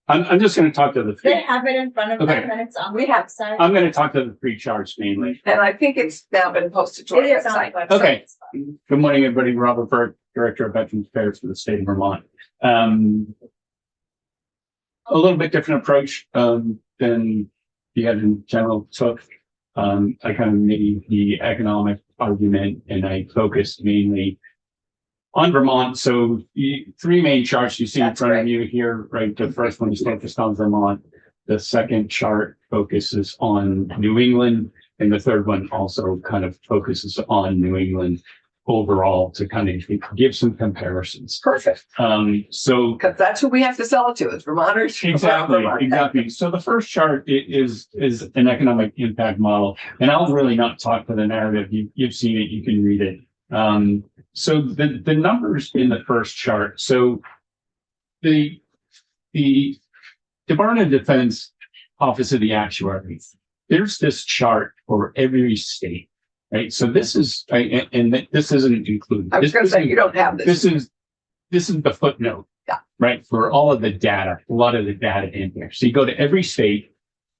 I'm just going to talk to the They three. have it in front of Okay. them and it's on We the have- website. I'm going to talk to the three charts mainly. And I think it's now been posted to our It is on the website. website. Okay. Good morning, everybody. Robert Burke, Director of Veterans Affairs for the state of Vermont. A little bit different approach than the other general took. I kind of made the economic argument and I focused mainly on Vermont. So the three main charts you see in That's front of great. you here, right? The first one is focused on Vermont. The second chart focuses on New England. And the third one also kind of focuses on New England. overall to kind of give some comparisons. Perfect. So Because that's who we have to sell it to, is Vermonters. exactly. So the first chart is an economic impact model, and I'll really not talk to the narrative. You've seen it, you can read it. So the numbers in the first chart. So the Department of Defense Office of the Actuary, there's this chart for every state, right? So this is, and this isn't included. I was going to say, you don't have this. This is the footnote. Yeah. Right, for all of the data, a lot of the data in here. So you go to every state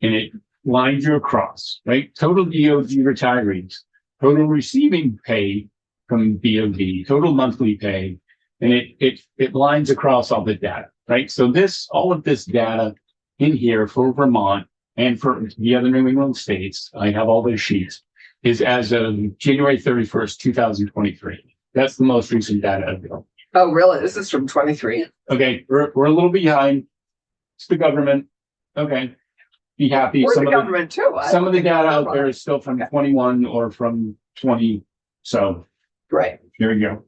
and it lines you across, right? Total DOD retirees, total receiving pay from DOD, total monthly pay, and it lines across all the data, right? So all of this data in here for Vermont and for the other New England states, I have all those sheets, is as of January 31st, 2023. That's the most recent data available. Oh, really? This is from 23? Okay, we're a little behind. It's the government. Okay, be happy. We're the Some government too. of the data out there is still from 21 or from 20. So Right. there you go.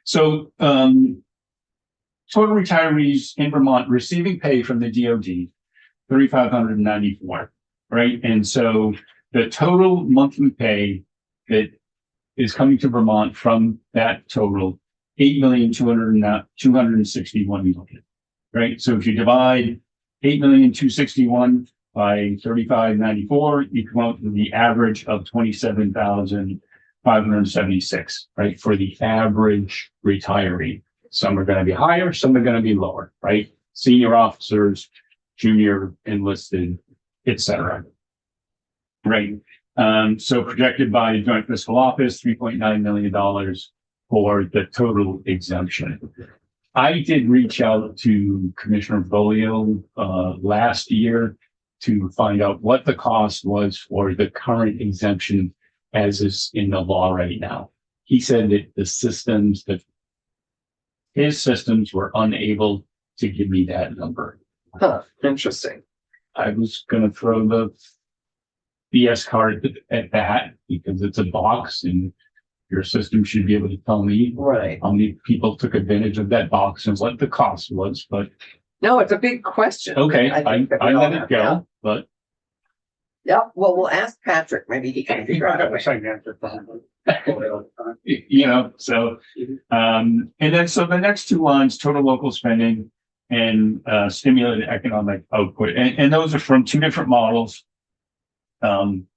So total retirees in Vermont receiving pay from the DOD, 3,594, right? And so the total monthly pay that is coming to Vermont from that total, 8,261,000, right? So if you divide 8,261,000 by 3,594, you come out with the average of 27,576, right? For the average retiree. Some are going to be higher, some are going to be lower, right? Senior officers, junior enlisted, etc. Right. So projected by the Joint Fiscal Office, $3.9 million for the total exemption. I did reach out to Commissioner Bolio last year to find out what the cost was for the current exemption as is in the law right now. He said that his systems were unable to give me that number. Huh. Interesting. I was going to throw the BS card at that because it's a box and your system should be able to tell me Right. how many people took advantage of that box and what the cost was. But No, it's a big question. okay, I think that we I all let have, it go. yeah. But Yeah. Well, we'll ask Patrick. Maybe he can figure out a way. so and then so the next two lines, total local spending and stimulated economic output, and those are from two different models. One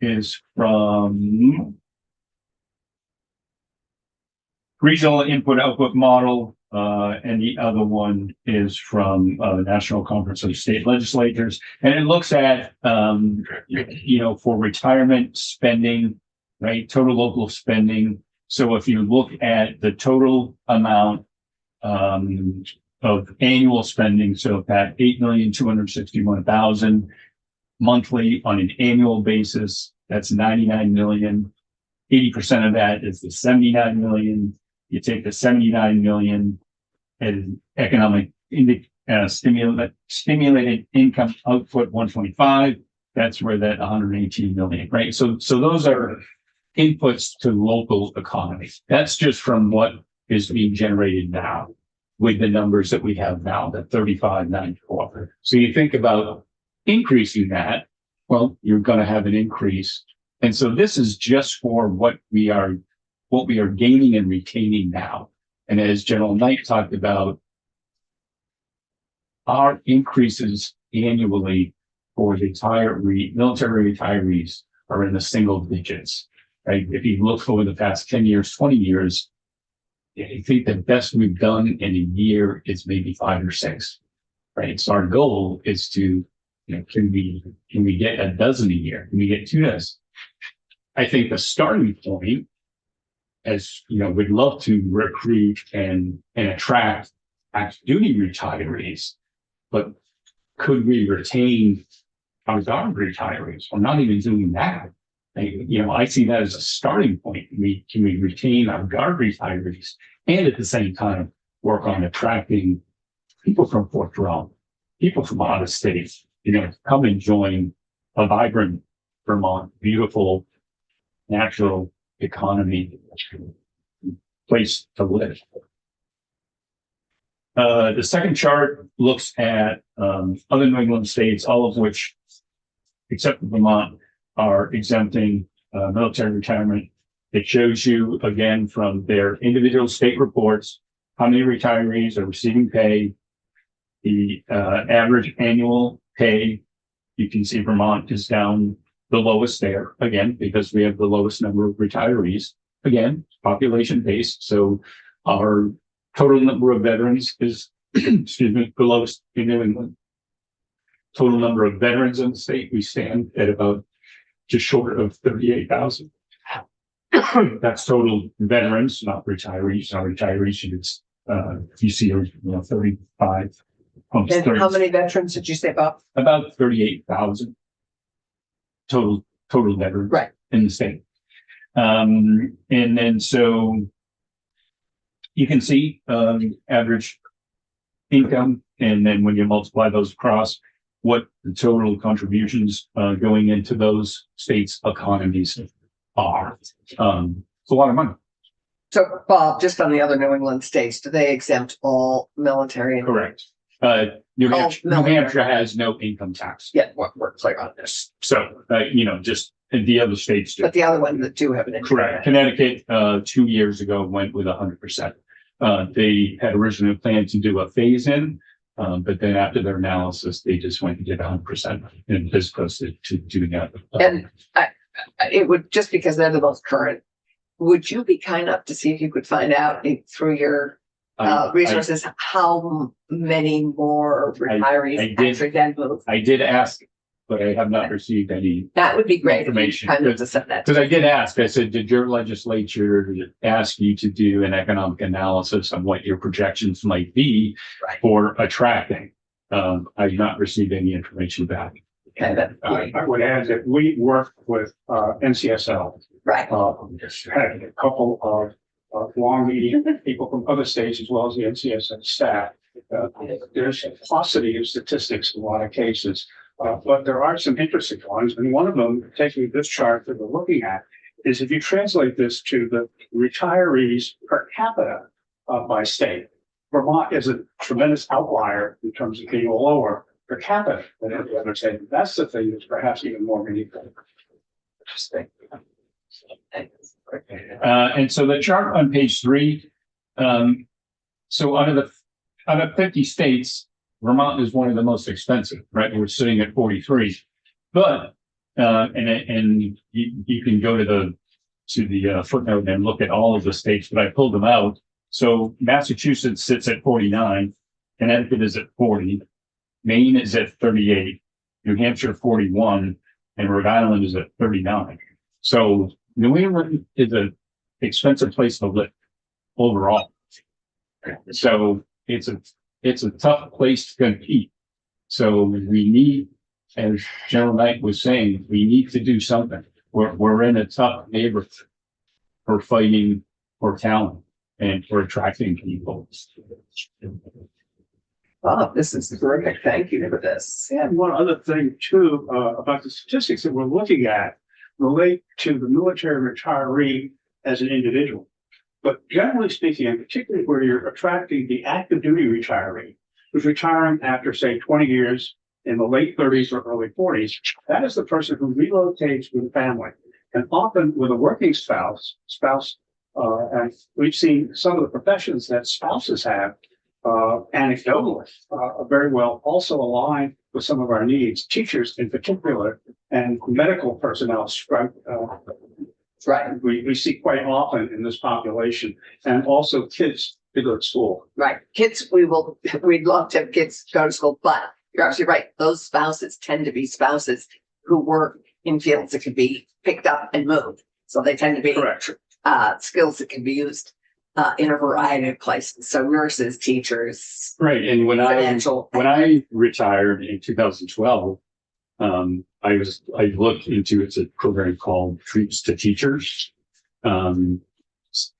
is from regional input output model, and the other one is from National Conference of State Legislatures, and it looks at for retirement spending, right? Total local spending. So if you look at the total amount of annual spending, so that 8,261,000 monthly on an annual basis, that's 99 million. 80% of that is the 79 million. You take the 79 million and economic stimulated income output 125. That's where that 118 million, right? So those are inputs to local economy. That's just from what is being generated now with the numbers that we have now, the 3594. So you think about increasing that, well, you're going to have an increase. And so this is just for what we are gaining and retaining now. And as General Knight talked about, our increases annually for military retirees are in the single digits, right? If you look over the past 10 years, 20 years, I think the best we've done in a year is maybe 5 or 6, right? So our goal is to, can we get a dozen a year? Can we get 2 dozen? I think the starting point, as we'd love to recruit and attract active duty retirees, but could we retain our Guard retirees? We're not even doing that. I see that as a starting point. Can we retain our Guard retirees and at the same time work on attracting people from Fort Drum, people from out of state, come and join a vibrant Vermont, beautiful, natural economy place to live. The second chart looks at other New England states, all of which, except for Vermont, are exempting military retirement. It shows you again from their individual state reports how many retirees are receiving pay, the average annual pay. You can see Vermont is down the lowest there again because we have the lowest number of retirees. Again, population based, so our total number of veterans is, excuse me, the lowest in New England. Total number of veterans in the state, we stand at about just short of 38,000. That's total veterans, not retirees. Our retirees, you see, are 35. almost And 30 how many veterans did you say about? About 38,000 total veterans Right. in the state. And then so you can see average income, and then when you multiply those across, what the total contributions going into those states' economies are. It's a lot of money. So Bob, just on the other New England states, do they exempt all military? and- Correct. New Hampshire has no income tax. Yeah, we're clear on this, So, just the other states do. but the other one that do have an. Correct. Connecticut, 2 years ago went with 100%. They had originally planned to do a phase in, but then after their analysis, they just went and did 100% and as opposed to doing that. And it would, just because they're the most current, would you be kind enough to see if you could find out through your resources, how many more retirees I did. actually then move? I did ask, but I have not received any, That would be great. if you Information. Kind of to send that. because I did ask, I said, did your legislature ask you to do an economic analysis on what your projections might be Right. for attracting? I've not received any information back. Okay, that, I would add that we work with NCSL. right. Just had a couple of long meeting people from other states as well as the NCSL staff. There's a paucity of statistics in a lot of cases, but there are some interesting ones. And one of them, taking this chart that we're looking at, is if you translate this to the retirees per capita by state, Vermont is a tremendous outlier in terms of being lower per capita than every other state. That's the thing that's perhaps even more meaningful. Interesting. And so the chart on page 3, so out of 50 states, Vermont is one of the most expensive, right? We're sitting at 43, but, and you can go to the footnote and look at all of the states, but I pulled them out. So Massachusetts sits at 49, Connecticut is at 40, Maine is at 38, New Hampshire 41, and Rhode Island is at 39. So New England is an expensive place to live overall. So it's a tough place to compete. So we need, as General Knight was saying, we need to do something. We're in a tough neighborhood for fighting for talent and for attracting people. Oh, this is terrific. Thank you for this. And one other thing too, about the statistics that we're looking at relate to the military retiree as an individual. But generally speaking, and particularly where you're attracting the active duty retiree, who's retiring after, say, 20 years in the late 30s or early 40s, that is the person who relocates with family. And often with a working spouse, and we've seen some of the professions that spouses have, anecdotally, are very well also aligned with some of our needs, teachers in particular, and medical personnel, Right, we see quite often in this population, and also kids to go to school. right. Kids, we'd love to have kids go to school, but you're absolutely right. Those spouses tend to be spouses who work in fields that can be picked up and moved. So they tend to be Correct. skills that can be used in a variety of places. So nurses, teachers, Right. And when financial. I retired in 2012, I looked into it's a program called Troops to Teachers. Kind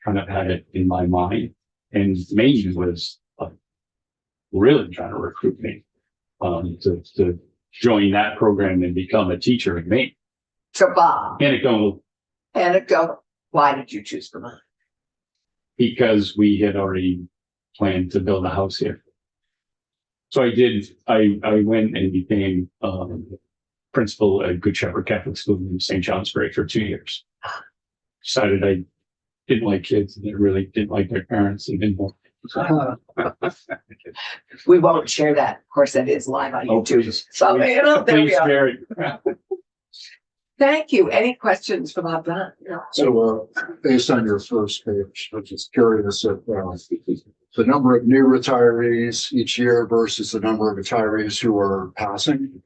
of had it in my mind, and Maine was really trying to recruit me to join that program and become a teacher in Maine. So Bob, Anecdotal. anecdote, Why did you choose Vermont? because we had already planned to build a house here. So I went and became, principal at Good Shepherd Catholic School in St. Johnsbury for 2 years. Decided I didn't like kids and I really didn't like their parents and didn't want. We won't share that. Of course, that is live on Oh, YouTube. please. So, there we Please are. share it. Thank you. Any questions for Bob Dunn? No. So, based on your first page, I'm just curious if, the number of new retirees each year versus the number of retirees who are passing.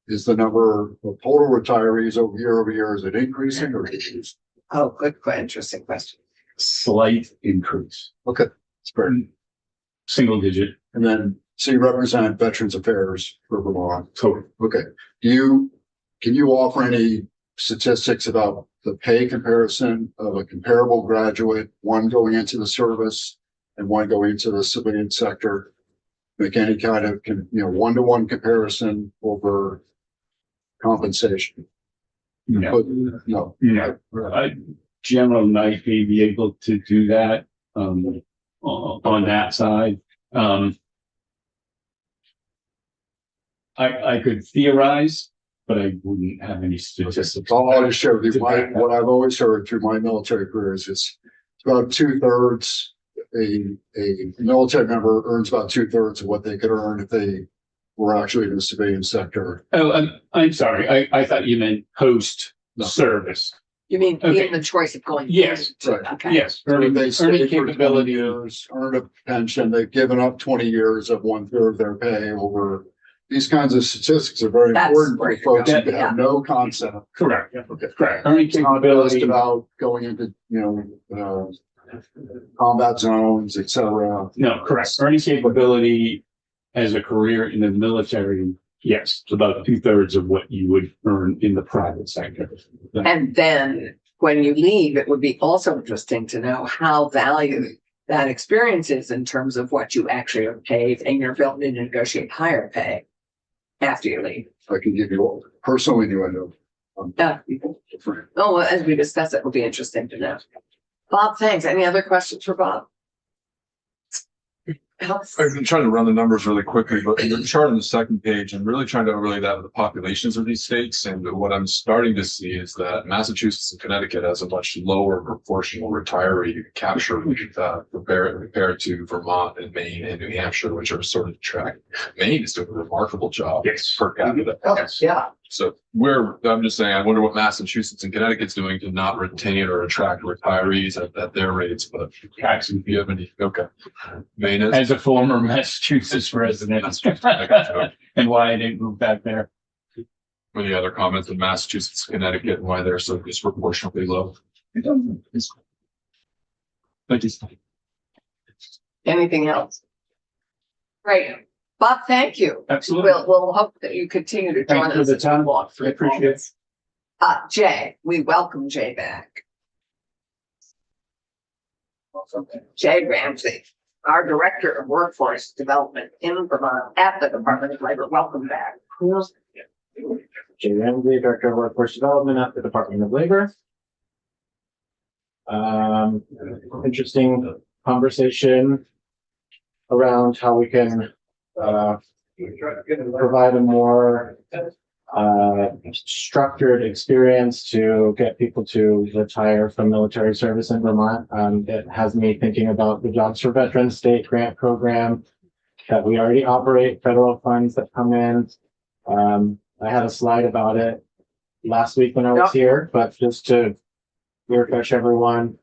Is the number of total retirees over year, is it increasing or decreasing? Oh, good, interesting question. Slight increase, Okay, it's very, single digit. and then, so you represent Veterans Affairs for Vermont. So Okay, can you offer any statistics about the pay comparison of a comparable graduate, one going into the service and one going into the civilian sector? Make any kind of, one-to-one comparison over compensation? no. But, no. Yeah, General might be able to do that, on that side. I could theorize, but I wouldn't have any statistics. I'll just share with you, what I've always heard through my military career is it's about 2/3. A military member earns about 2/3 of what they could earn if they were actually in the civilian sector. Oh, I'm sorry. I thought you meant post No. service. You mean Okay. in the choice of going? Yes. into- Okay. Yes, So if earning they stay for 20 capability. years, earn a pension, they've given up 20 years of 1/3 of their pay over. These kinds of statistics are very That's important where for you're folks who going, have no concept. Correct. Okay. Correct. Earning It's not just capability. about going into, combat zones, et cetera. No, correct. Earning capability as a career in the military, yes, it's about 2/3 of what you would earn in the private sector. And then when you leave, it would be also interesting to know how valued that experience is in terms of what you actually are paid and your ability to negotiate higher pay after you leave. I can give you all, personally, I know. Yeah. Different. Oh, well, as we discuss it, will be interesting to know. Bob, thanks. Any other questions for Bob? Helps. I've been trying to run the numbers really quickly, but in the chart on the second page, I'm really trying to overlay that with the populations of these states. And what I'm starting to see is that Massachusetts and Connecticut has a much lower proportional retiree capture compared to Vermont and Maine and New Hampshire, which are sort of track. Maine is doing a remarkable job. Yes. Per capita. Oh, yeah. So I'm just saying, I wonder what Massachusetts and Connecticut's doing to not retain or attract retirees at their rates, but if you have any, okay. Maine is. As a former Massachusetts resident, and why I didn't move back there. Any other comments on Massachusetts, Connecticut, and why they're so disproportionately low? Thank you. Anything else? Great. Bob, thank you. Absolutely. We'll hope that you continue to join Thanks for us the as we time. walk through I appreciate all it. this. Jay, we welcome Jay back. Jay Ramsey, our Director of Workforce Development in Vermont at the Department of Labor. Welcome back. Jay Ramsey, Director of Workforce Development at the Department of Labor. Interesting conversation around how we can provide a more structured experience to get people to retire from military service in Vermont. It has me thinking about the Jobs for Veterans state grant program that we already operate, federal funds that come in. I had a slide about it last week when I was here, but just to refresh everyone,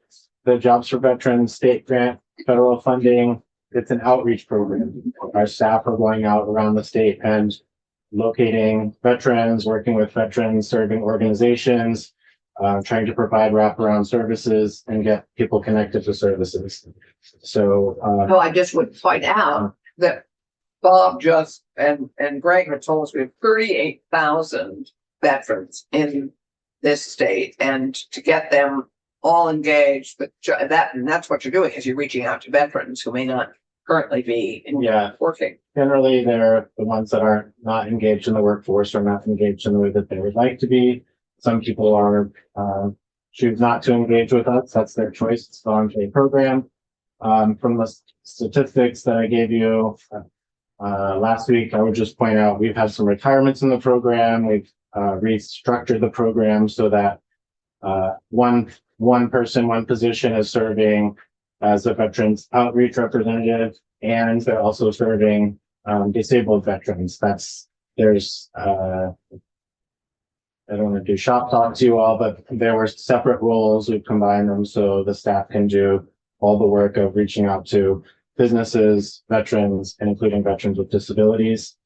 the Jobs for Veterans state grant, federal funding, it's an outreach program. Our staff are going out around the state and locating veterans, working with veterans, serving organizations, trying to provide wraparound services and get people connected to services. So, Oh, I just would point out that Bob just and Greg had told us we have 38,000 veterans in this state, and to get them all engaged, but that's what you're doing is you're reaching out to veterans who may not currently be working. generally, they're the ones that are not engaged in the workforce or not engaged in the way that they would like to be. Some people are choose not to engage with us, that's their choice. It's a voluntary program. From the statistics that I gave you last week, I would just point out we've had some retirements in the program. We've restructured the program so that one person, one position is serving as a veterans outreach representative, and they're also serving disabled veterans. There's I don't want to do shop talk to you all, but there were separate roles. We've combined them so the staff can do all the work of reaching out to businesses, veterans, and including veterans with disabilities.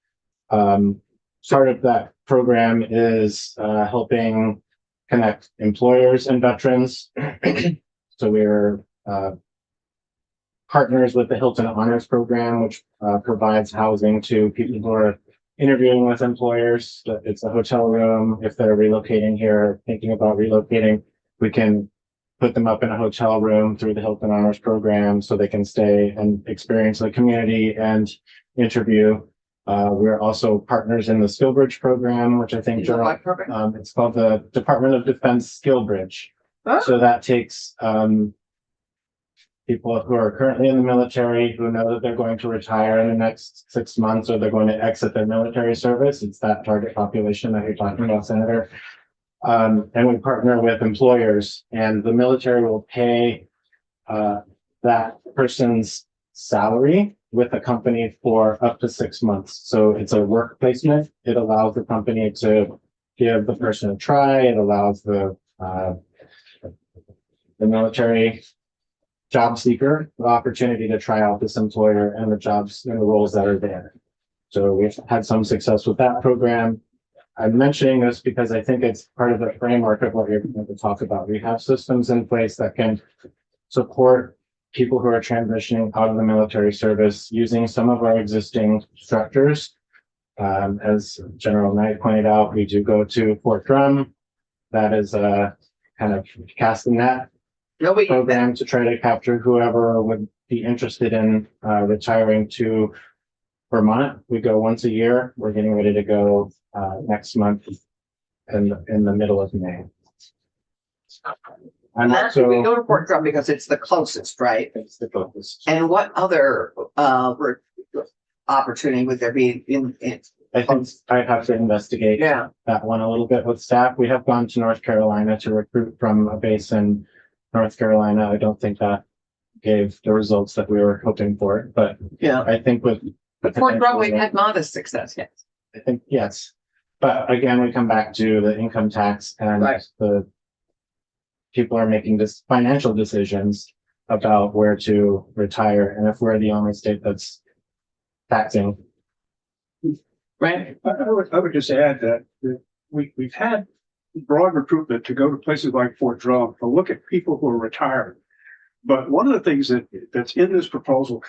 Part of that program is helping connect employers and veterans. So we're partners with the Hilton Honors Program, which provides housing to people who are interviewing with employers. It's a hotel room. If they're relocating here, thinking about relocating, we can put them up in a hotel room through the Hilton Honors Program so they can stay and experience the community and interview. We're also partners in the SkillBridge program, which I think What program? it's called the Department of Defense SkillBridge. Oh. So that takes people who are currently in the military who know that they're going to retire in the next 6 months or they're going to exit their military service. It's that target population that you're talking about, Senator. And we partner with employers, and the military will pay that person's salary with a company for up to 6 months. So it's a work placement. It allows the company to give the person a try. It allows the military job seeker the opportunity to try out this employer and the jobs and the roles that are there. So we've had some success with that program. I'm mentioning this because I think it's part of the framework of what you're going to talk about. We have systems in place that can support people who are transitioning out of the military service using some of our existing structures. As General Knight pointed out, we do go to Fort Drum. That is a kind of cast the net program to try to capture whoever would be interested in retiring to Vermont. We go once a year. We're getting ready to go next month in the middle of May. I'm We also go to Fort Drum because it's the closest, right? it's the focus. And what other opportunity would there be in I think I have to investigate yeah. that one a little bit with staff. We have gone to North Carolina to recruit from a base in North Carolina. I don't think that gave the results that we were hoping for, but Yeah. I think with But Fort Drum, we've had modest success, yes. I think, yes. But again, we come back to the income tax and Right. the people are making this financial decisions about where to retire. And if we're the only state that's taxing. Right. I would just add that we've had broad recruitment to go to places like Fort Drum to look at people who are retiring. But one of the things that's in this proposal,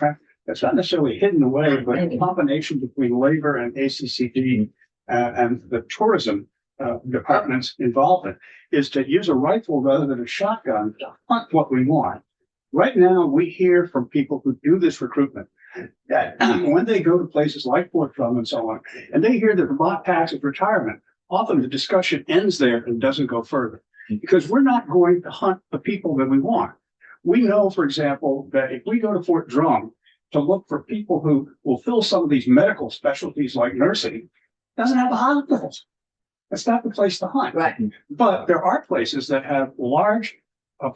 that's not necessarily hidden away, but a combination between labor and ACCD and the tourism department's involvement is to use a rifle rather than a shotgun to hunt what we want. Right now, we hear from people who do this recruitment that when they go to places like Fort Drum and so on, and they hear that Vermont taxes retirement, often the discussion ends there and doesn't go further because we're not going to hunt the people that we want. We know, for example, that if we go to Fort Drum to look for people who will fill some of these medical specialties like nursing, doesn't have hospitals. That's not the place to hunt. Right. But there are places that have large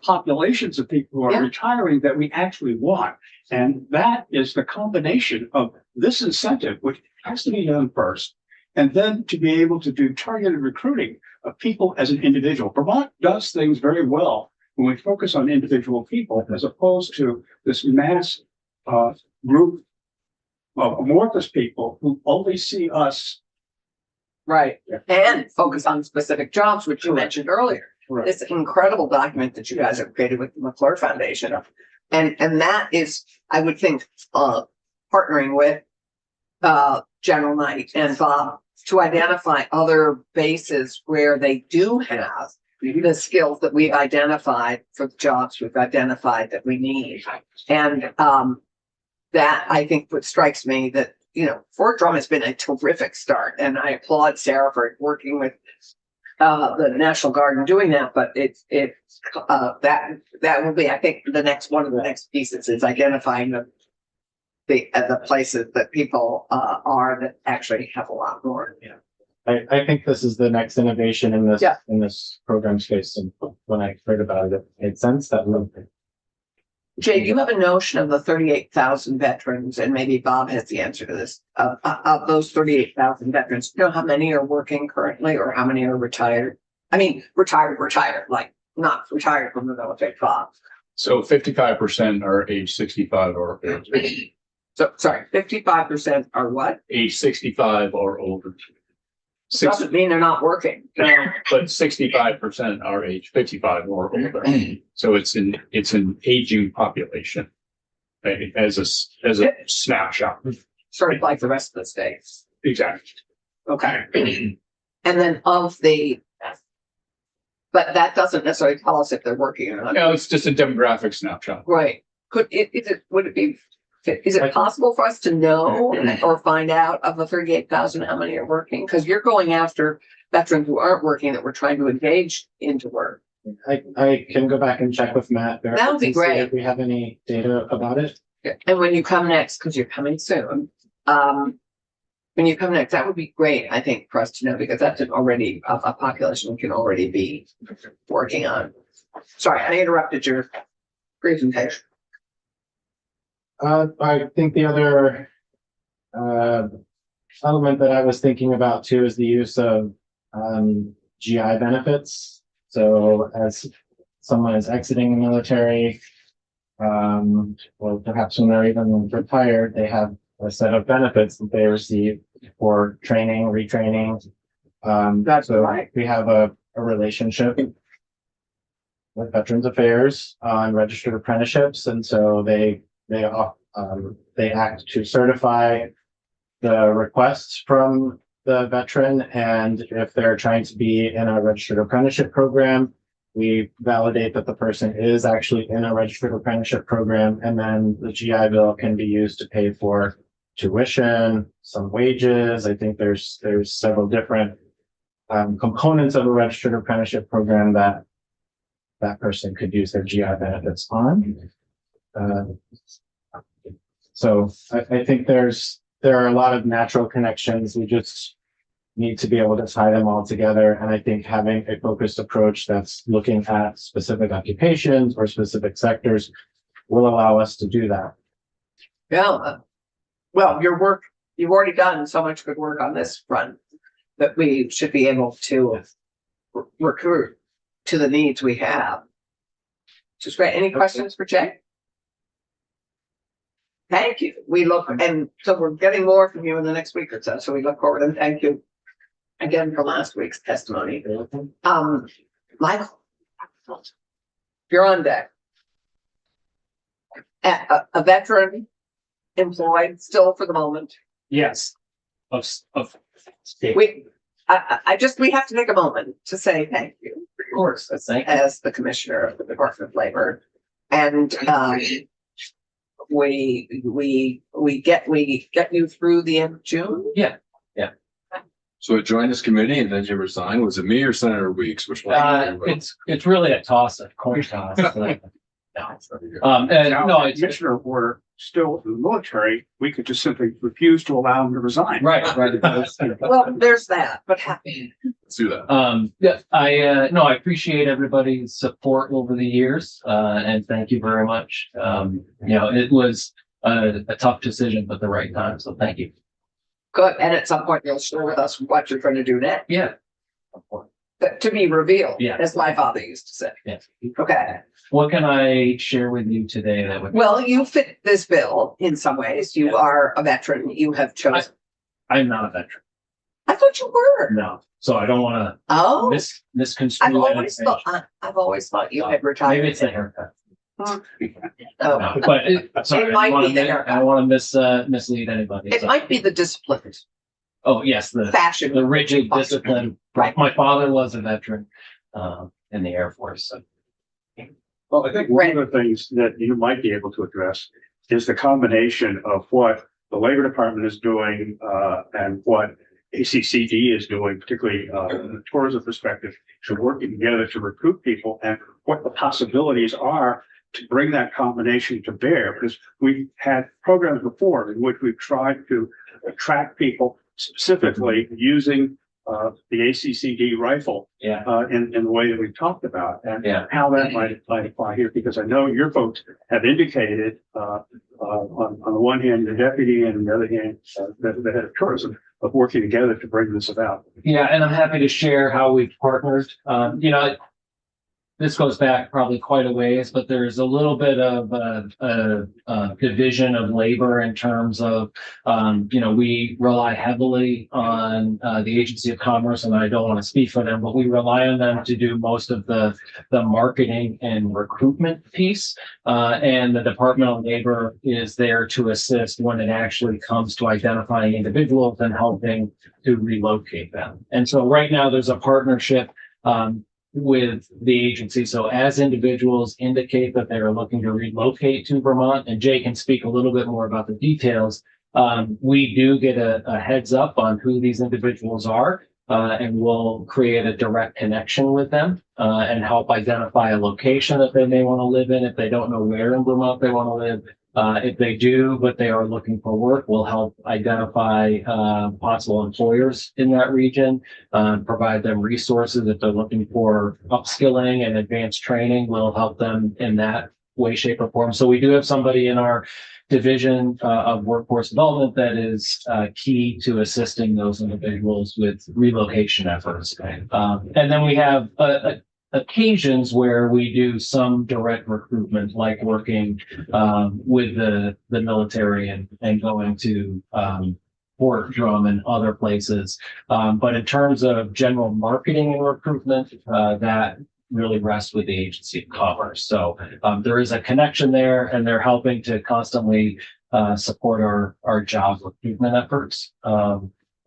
populations of people who are Yeah. retiring that we actually want. And that is the combination of this incentive, which has to be done first, and then to be able to do targeted recruiting of people as an individual. Vermont does things very well when we focus on individual people as opposed to this mass group of amorphous people who only see us. Right. And focus on specific jobs, which you Correct. mentioned earlier. Correct. This incredible document that you guys have created with the McClure Foundation. And that is, I would think, partnering with General Knight and Bob to identify other bases where they do have the skills that we've identified for the jobs we've identified that we need. And that I think what strikes me that, you know, Fort Drum has been a terrific start, and I applaud Sarah for working with the National Guard in doing that, but that will be, I think, one of the next pieces is identifying the places that people, are that actually have a lot more. Yeah. I think this is the next innovation in this, Yeah. in this program space. And when I heard about it, it made sense that Jay, do you have a notion of the 38,000 veterans, and maybe Bob has the answer to this, of those 38,000 veterans, do you know how many are working currently or how many are retired? I mean, retired, like not retired from the military, Bob. So 55% are age 65 or older. So, sorry, 55% are what? Age 65 or older. Doesn't mean they're not working. No. But 65% are age 55 or older. So it's an aging population. Right, as a snapshot. Sort of like the rest of the states. Exactly. Okay. And then but that doesn't necessarily tell us if they're working or not. No, it's just a demographic snapshot. Right. Would it possible for us to know or find out of the 38,000, how many are working? Because you're going after veterans who aren't working that we're trying to engage into work. I can go back and check with Matt. That would be and see great. If we have any data about it. And when you come next, because you're coming soon, when you come next, that would be great, I think, for us to know, because that's already a population we can already be working on. Sorry, I interrupted your presentation. I think the other element that I was thinking about too is the use of GI benefits. So as someone is exiting the military, or perhaps when they're even retired, they have a set of benefits that they receive for training, retraining. That's so right. we have a relationship with Veterans Affairs on registered apprenticeships, and so they act to certify the requests from the veteran, and if they're trying to be in a registered apprenticeship program, we validate that the person is actually in a registered apprenticeship program, and then the GI Bill can be used to pay for tuition, some wages. I think there's several different components of a registered apprenticeship program that person could use their GI benefits on. So I think there are a lot of natural connections. We just need to be able to tie them all together. And I think having a focused approach that's looking at specific occupations or specific sectors will allow us to do that. Yeah. Well, you've already done so much good work on this front that we should be able to recruit to the needs we have. Just great. Any questions for Jay? Thank you. And so we're getting more from you in the next week or so. So we look forward, and thank you again for last week's testimony. Michael, you're on deck. A veteran employed still for the moment. Yes. Of state. We have to take a moment to say thank you. Of course. As the commissioner of the Department of Labor. And, we get you through the end of June. Yeah. So join this committee and then you resign. Was it me or Senator Weeks? Which one? It's really a toss up, coin toss. And Now, if the commissioner were still in the military, we could just simply refuse to allow him to resign. Right. Well, there's that, but happy. Let's do that. Yeah, I appreciate everybody's support over the years, and thank you very much. It was a tough decision, but the right time. So thank you. Good. And at some point you'll share with us what you're going to do next. Yeah. To be revealed. Yeah. As my father used to say. Yes. Okay. What can I share with you today that would? Well, you fit this bill in some ways. You are a veteran. You have chosen. I'm not a veteran. I thought you were. No. So I don't want Oh. to misconstrue. I've always thought you had retired. Maybe it's the haircut. Oh. No, but sorry, It might I be the haircut. don't want to mislead anybody. It So- might be the discipline, Oh, yes, the fashion. rigid discipline. Right. My father was a veteran in the Air Force. So. Well, I think one of the things that you might be able to address is the combination of what the Labor Department is doing and what ACCD is doing, particularly in the tourism perspective, to working together to recruit people and what the possibilities are to bring that combination to bear. Because we've had programs before in which we've tried to attract people specifically using the ACCD rifle in the way that we've talked about, and how that might apply here, because I know your folks have indicated on the one hand, the deputy, and on the other hand, the head of tourism, of working together to bring this about. Yeah, and I'm happy to share how we've partnered. This goes back probably quite a ways, but there's a little bit of a division of labor in terms of, we rely heavily on the Agency of Commerce, and I don't want to speak for them, but we rely on them to do most of the marketing and recruitment piece. And the Department of Labor is there to assist when it actually comes to identifying individuals and helping to relocate them. And so right now there's a partnership with the agency. So as individuals indicate that they're looking to relocate to Vermont, and Jay can speak a little bit more about the details, we do get a heads up on who these individuals are, and we'll create a direct connection with them and help identify a location that they may want to live in if they don't know where in Vermont they want to live. If they do, but they are looking for work, we'll help identify possible employers in that region, provide them resources. If they're looking for upskilling and advanced training, we'll help them in that way, shape, or form. So we do have somebody in our division of workforce development that is key to assisting those individuals with relocation efforts. And then we have occasions where we do some direct recruitment, like working with the military and going to Fort Drum and other places. But in terms of general marketing and recruitment, that really rests with the Agency of Commerce. So there is a connection there, and they're helping to constantly support our job recruitment efforts.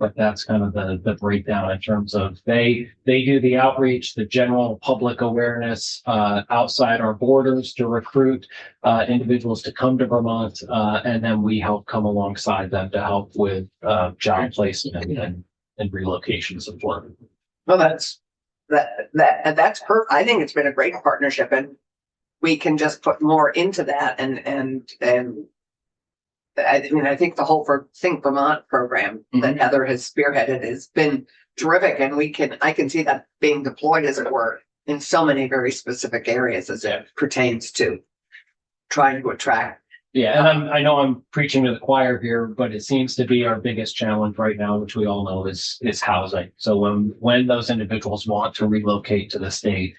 But that's kind of the breakdown in terms of they do the outreach, the general public awareness outside our borders to recruit individuals to come to Vermont, and then we help come alongside them to help with job placement and relocation support. Well, that's perfect. I think it's been a great partnership, and we can just put more into that and I mean, I think the whole Think Vermont program that Heather has spearheaded has been terrific, and I can see that being deployed, as it were, in so many very specific areas as it pertains to trying to attract. Yeah, and I know I'm preaching to the choir here, but it seems to be our biggest challenge right now, which we all know is housing. So when those individuals want to relocate to the state,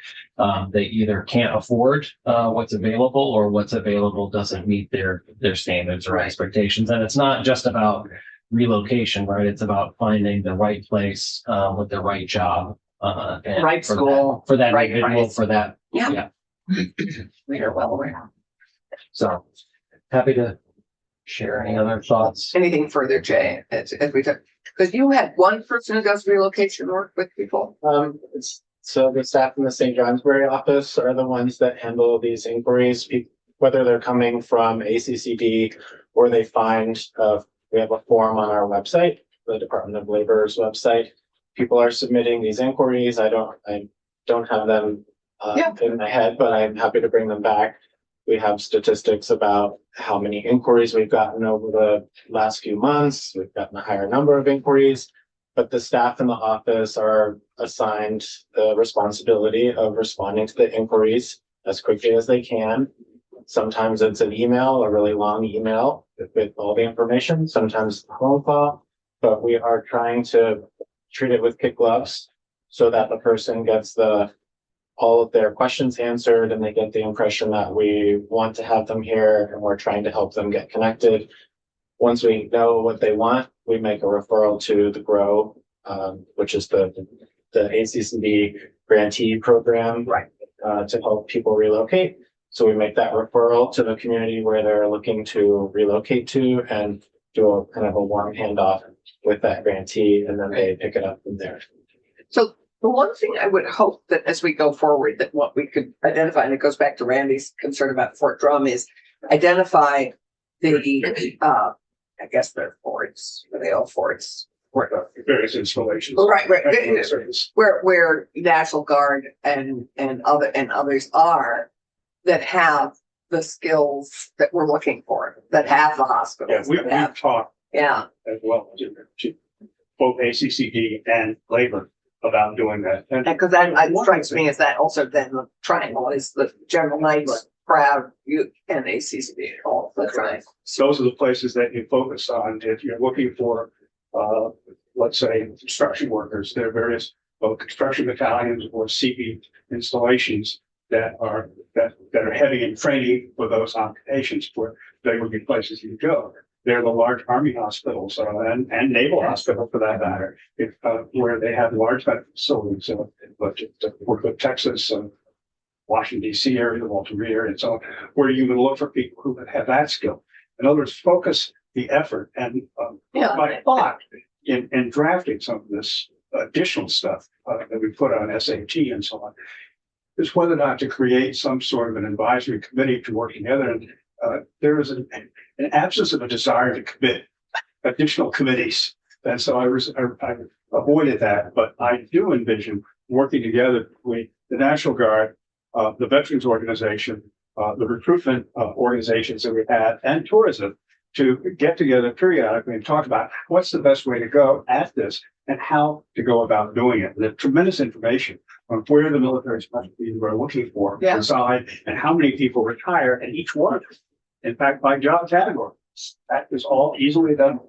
they either can't afford what's available, or what's available doesn't meet their standards or expectations. And it's not just about relocation, right? It's about finding the right place with the right job, and right school for that right individual, price. for that. Yeah. We are well aware. So happy to share any other thoughts. Anything further, Jay, as we took, because you had one person who does relocation work with people. So the staff in the St. Johnsbury office are the ones that handle these inquiries, whether they're coming from ACCD or they find, we have a form on our website, the Department of Labor's website. People are submitting these inquiries. I don't have them in my head, but I'm happy to bring them back. We have statistics about how many inquiries we've gotten over the last few months. We've gotten a higher number of inquiries, but the staff in the office are assigned the responsibility of responding to the inquiries as quickly as they can. Sometimes it's an email, a really long email with all the information, sometimes a phone call, but we are trying to treat it with kid gloves so that the person gets all of their questions answered, and they get the impression that we want to have them here and we're trying to help them get connected. Once we know what they want, we make a referral to the GROW, which is the ACCD grantee program, to help people relocate. So we make that referral to the community where they're looking to relocate to, and do a kind of a warm handoff with that grantee, and then they pick it up from there. So the one thing I would hope that as we go forward, that what we could identify, and it goes back to Randy's concern about Fort Drum, is identify the, I guess they're forts, are they all forts? various installations. Right. Service. Where National Guard and others are that have the skills that we're looking for, that have the Yeah, hospitals. we've that have, talked yeah. as well to both ACCD and labor about doing that. And Because that strikes me as that also then the triangle is the General Knights, Crowd, you and ACCD all the time. those are the places that you focus on if you're looking for, let's say, construction workers. There are various both construction battalions or CB installations that are heavy in training for those occupations, where they would be places you go. They're the large Army hospitals and Naval Hospital for that matter, where they have large medical facilities, but work with Texas, Washington DC area, Walter Reed area, and so on, where you would look for people who have that skill. In other words, focus the effort. And my thought in drafting some of this additional stuff that we put on SAT and so on is whether or not to create some sort of an advisory committee to work together. And there is an absence of a desire to commit additional committees. And so I avoided that, but I do envision working together between the National Guard, the Veterans Organization, the recruitment organizations that we have, and tourism to get together periodically and talk about what's the best way to go at this and how to go about doing it. There's tremendous information on where the military specialties we're looking for reside and how many people retire at each one. In fact, by job category, that is all easily done.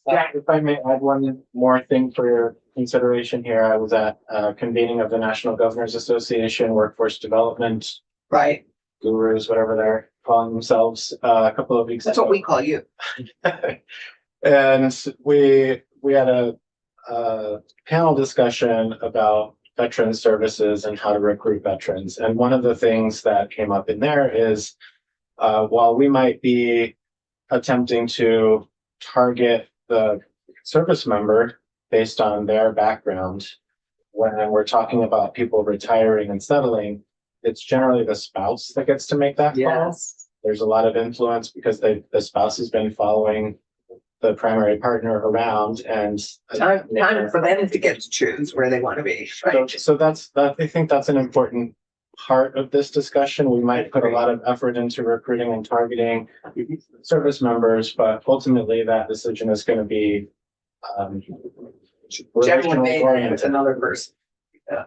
If I may add one more thing for your consideration here, I was at a convening of the National Governors Association Workforce Development Right. Gurus, whatever they're calling themselves, a couple of weeks That's ago. what we call you. And we had a panel discussion about veteran services and how to recruit veterans. And one of the things that came up in there is, while we might be attempting to target the service member based on their background, when we're talking about people retiring and settling, it's generally the spouse that gets to make that call. Yes. There's a lot of influence because the spouse has been following the primary partner around, and Time for them to get to choose where they want to be. Right. so that's I think that's an important part of this discussion. We might put a lot of effort into recruiting and targeting service members, but ultimately that decision is going to be Generally made with oriented. another person. Yeah.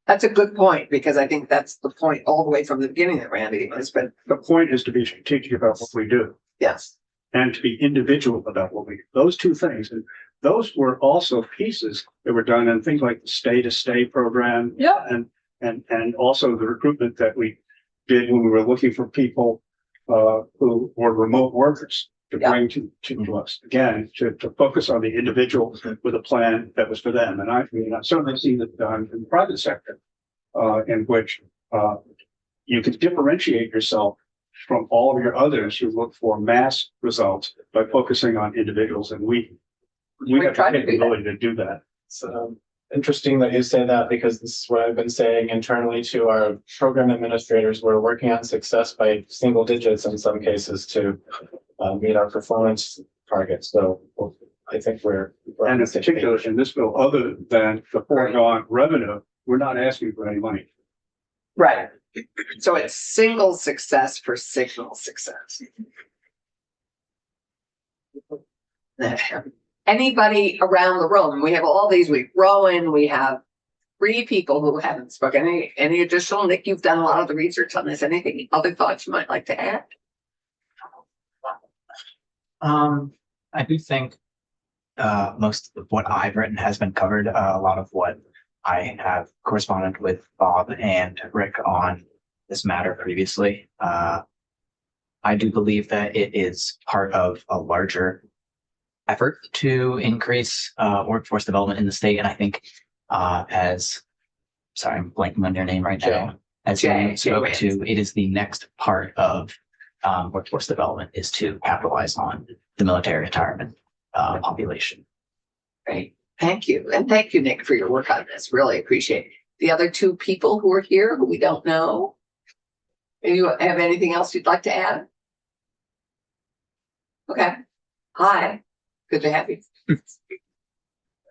That's a good point, because I think that's the point all the way from the beginning that Randy has been. The point is to be strategic about what we do Yes. and to be individual about what we do. Those two things. And those were also pieces that were done in things like the Stay to Stay program. Yeah. And also the recruitment that we did when we were looking for people who were remote workers to bring to us. Again, to focus on the individual with a plan that was for them. And I've certainly seen it done in the private sector, in which you can differentiate yourself from all of your others who look for mass results by focusing on individuals. And we have the capability to do that. So interesting that you say that, because this is what I've been saying internally to our program administrators. We're working on success by single digits in some cases to meet our performance targets. So I think we're And in particular, in this bill, other than the foregone revenue, we're not asking for any money. Right. So it's single success for signal success. Anybody around the room? We have all these. Rowan, we have 3 people who haven't spoken. Any additional? Nick, you've done a lot of the research on this. Anything, other thoughts you might like to add? I do think most of what I've written has been covered. A lot of what I have corresponded with Bob and Rick on this matter previously. I do believe that it is part of a larger effort to increase workforce development in the state. And I think sorry, I'm blanking on your name right now. As you spoke to, it is the next part of workforce development is to capitalize on the military retirement population. Great. Thank you. And thank you, Nick, for your work on this. Really appreciate it. The other 2 people who are here who we don't know. Do you have anything else you'd like to add? Okay. Hi. Good to have you.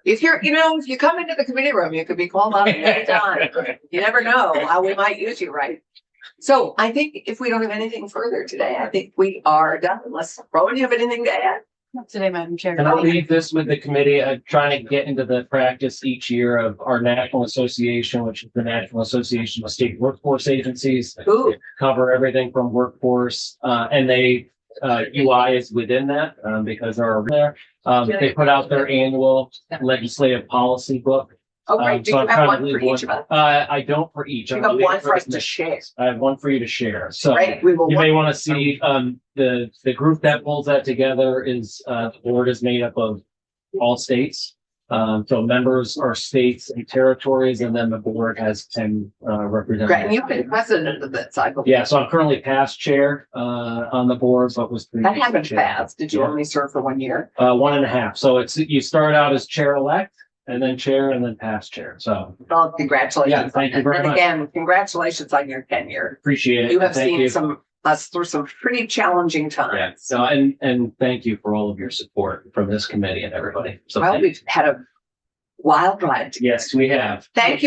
If you're, if you come into the committee room, you could be called on at any time. You never know how we might use you, right? So I think if we don't have anything further today, I think we are done. Unless, Rowan, you have anything to add? Not today, Madam Chair. And I'll leave this with the committee, trying to get into the practice each year of our national association, which is the National Association of State Workforce Agencies. Ooh, Cover everything from workforce, and UI is within that, because they're there. They put out their annual legislative policy book. oh, great. Do So you I'm have trying one to leave for each of us? I don't for each. You I'm have gonna leave one it for us the to committee. share. I have one for you to share. So Great, we will. you may work- want to see, the group that pulls that together is, the board is made up of all states. So members are states and territories, and then the board has 10, Great, and representatives. you've been president of this, I believe. Yeah, so I'm currently past chair, on the board, but was. That happened previously chair. fast. Did you only serve for 1 year? 1.5. So you start out as chair-elect and then chair and then past chair. So Well, congratulations. Yeah, thank you very And much. again, congratulations on your tenure. appreciate it. You have Thank seen us through some pretty challenging Yeah, times. so, and thank you for all of your support from this committee and everybody. So Well, thank- we've had a wild ride. yes, we have. Thank you.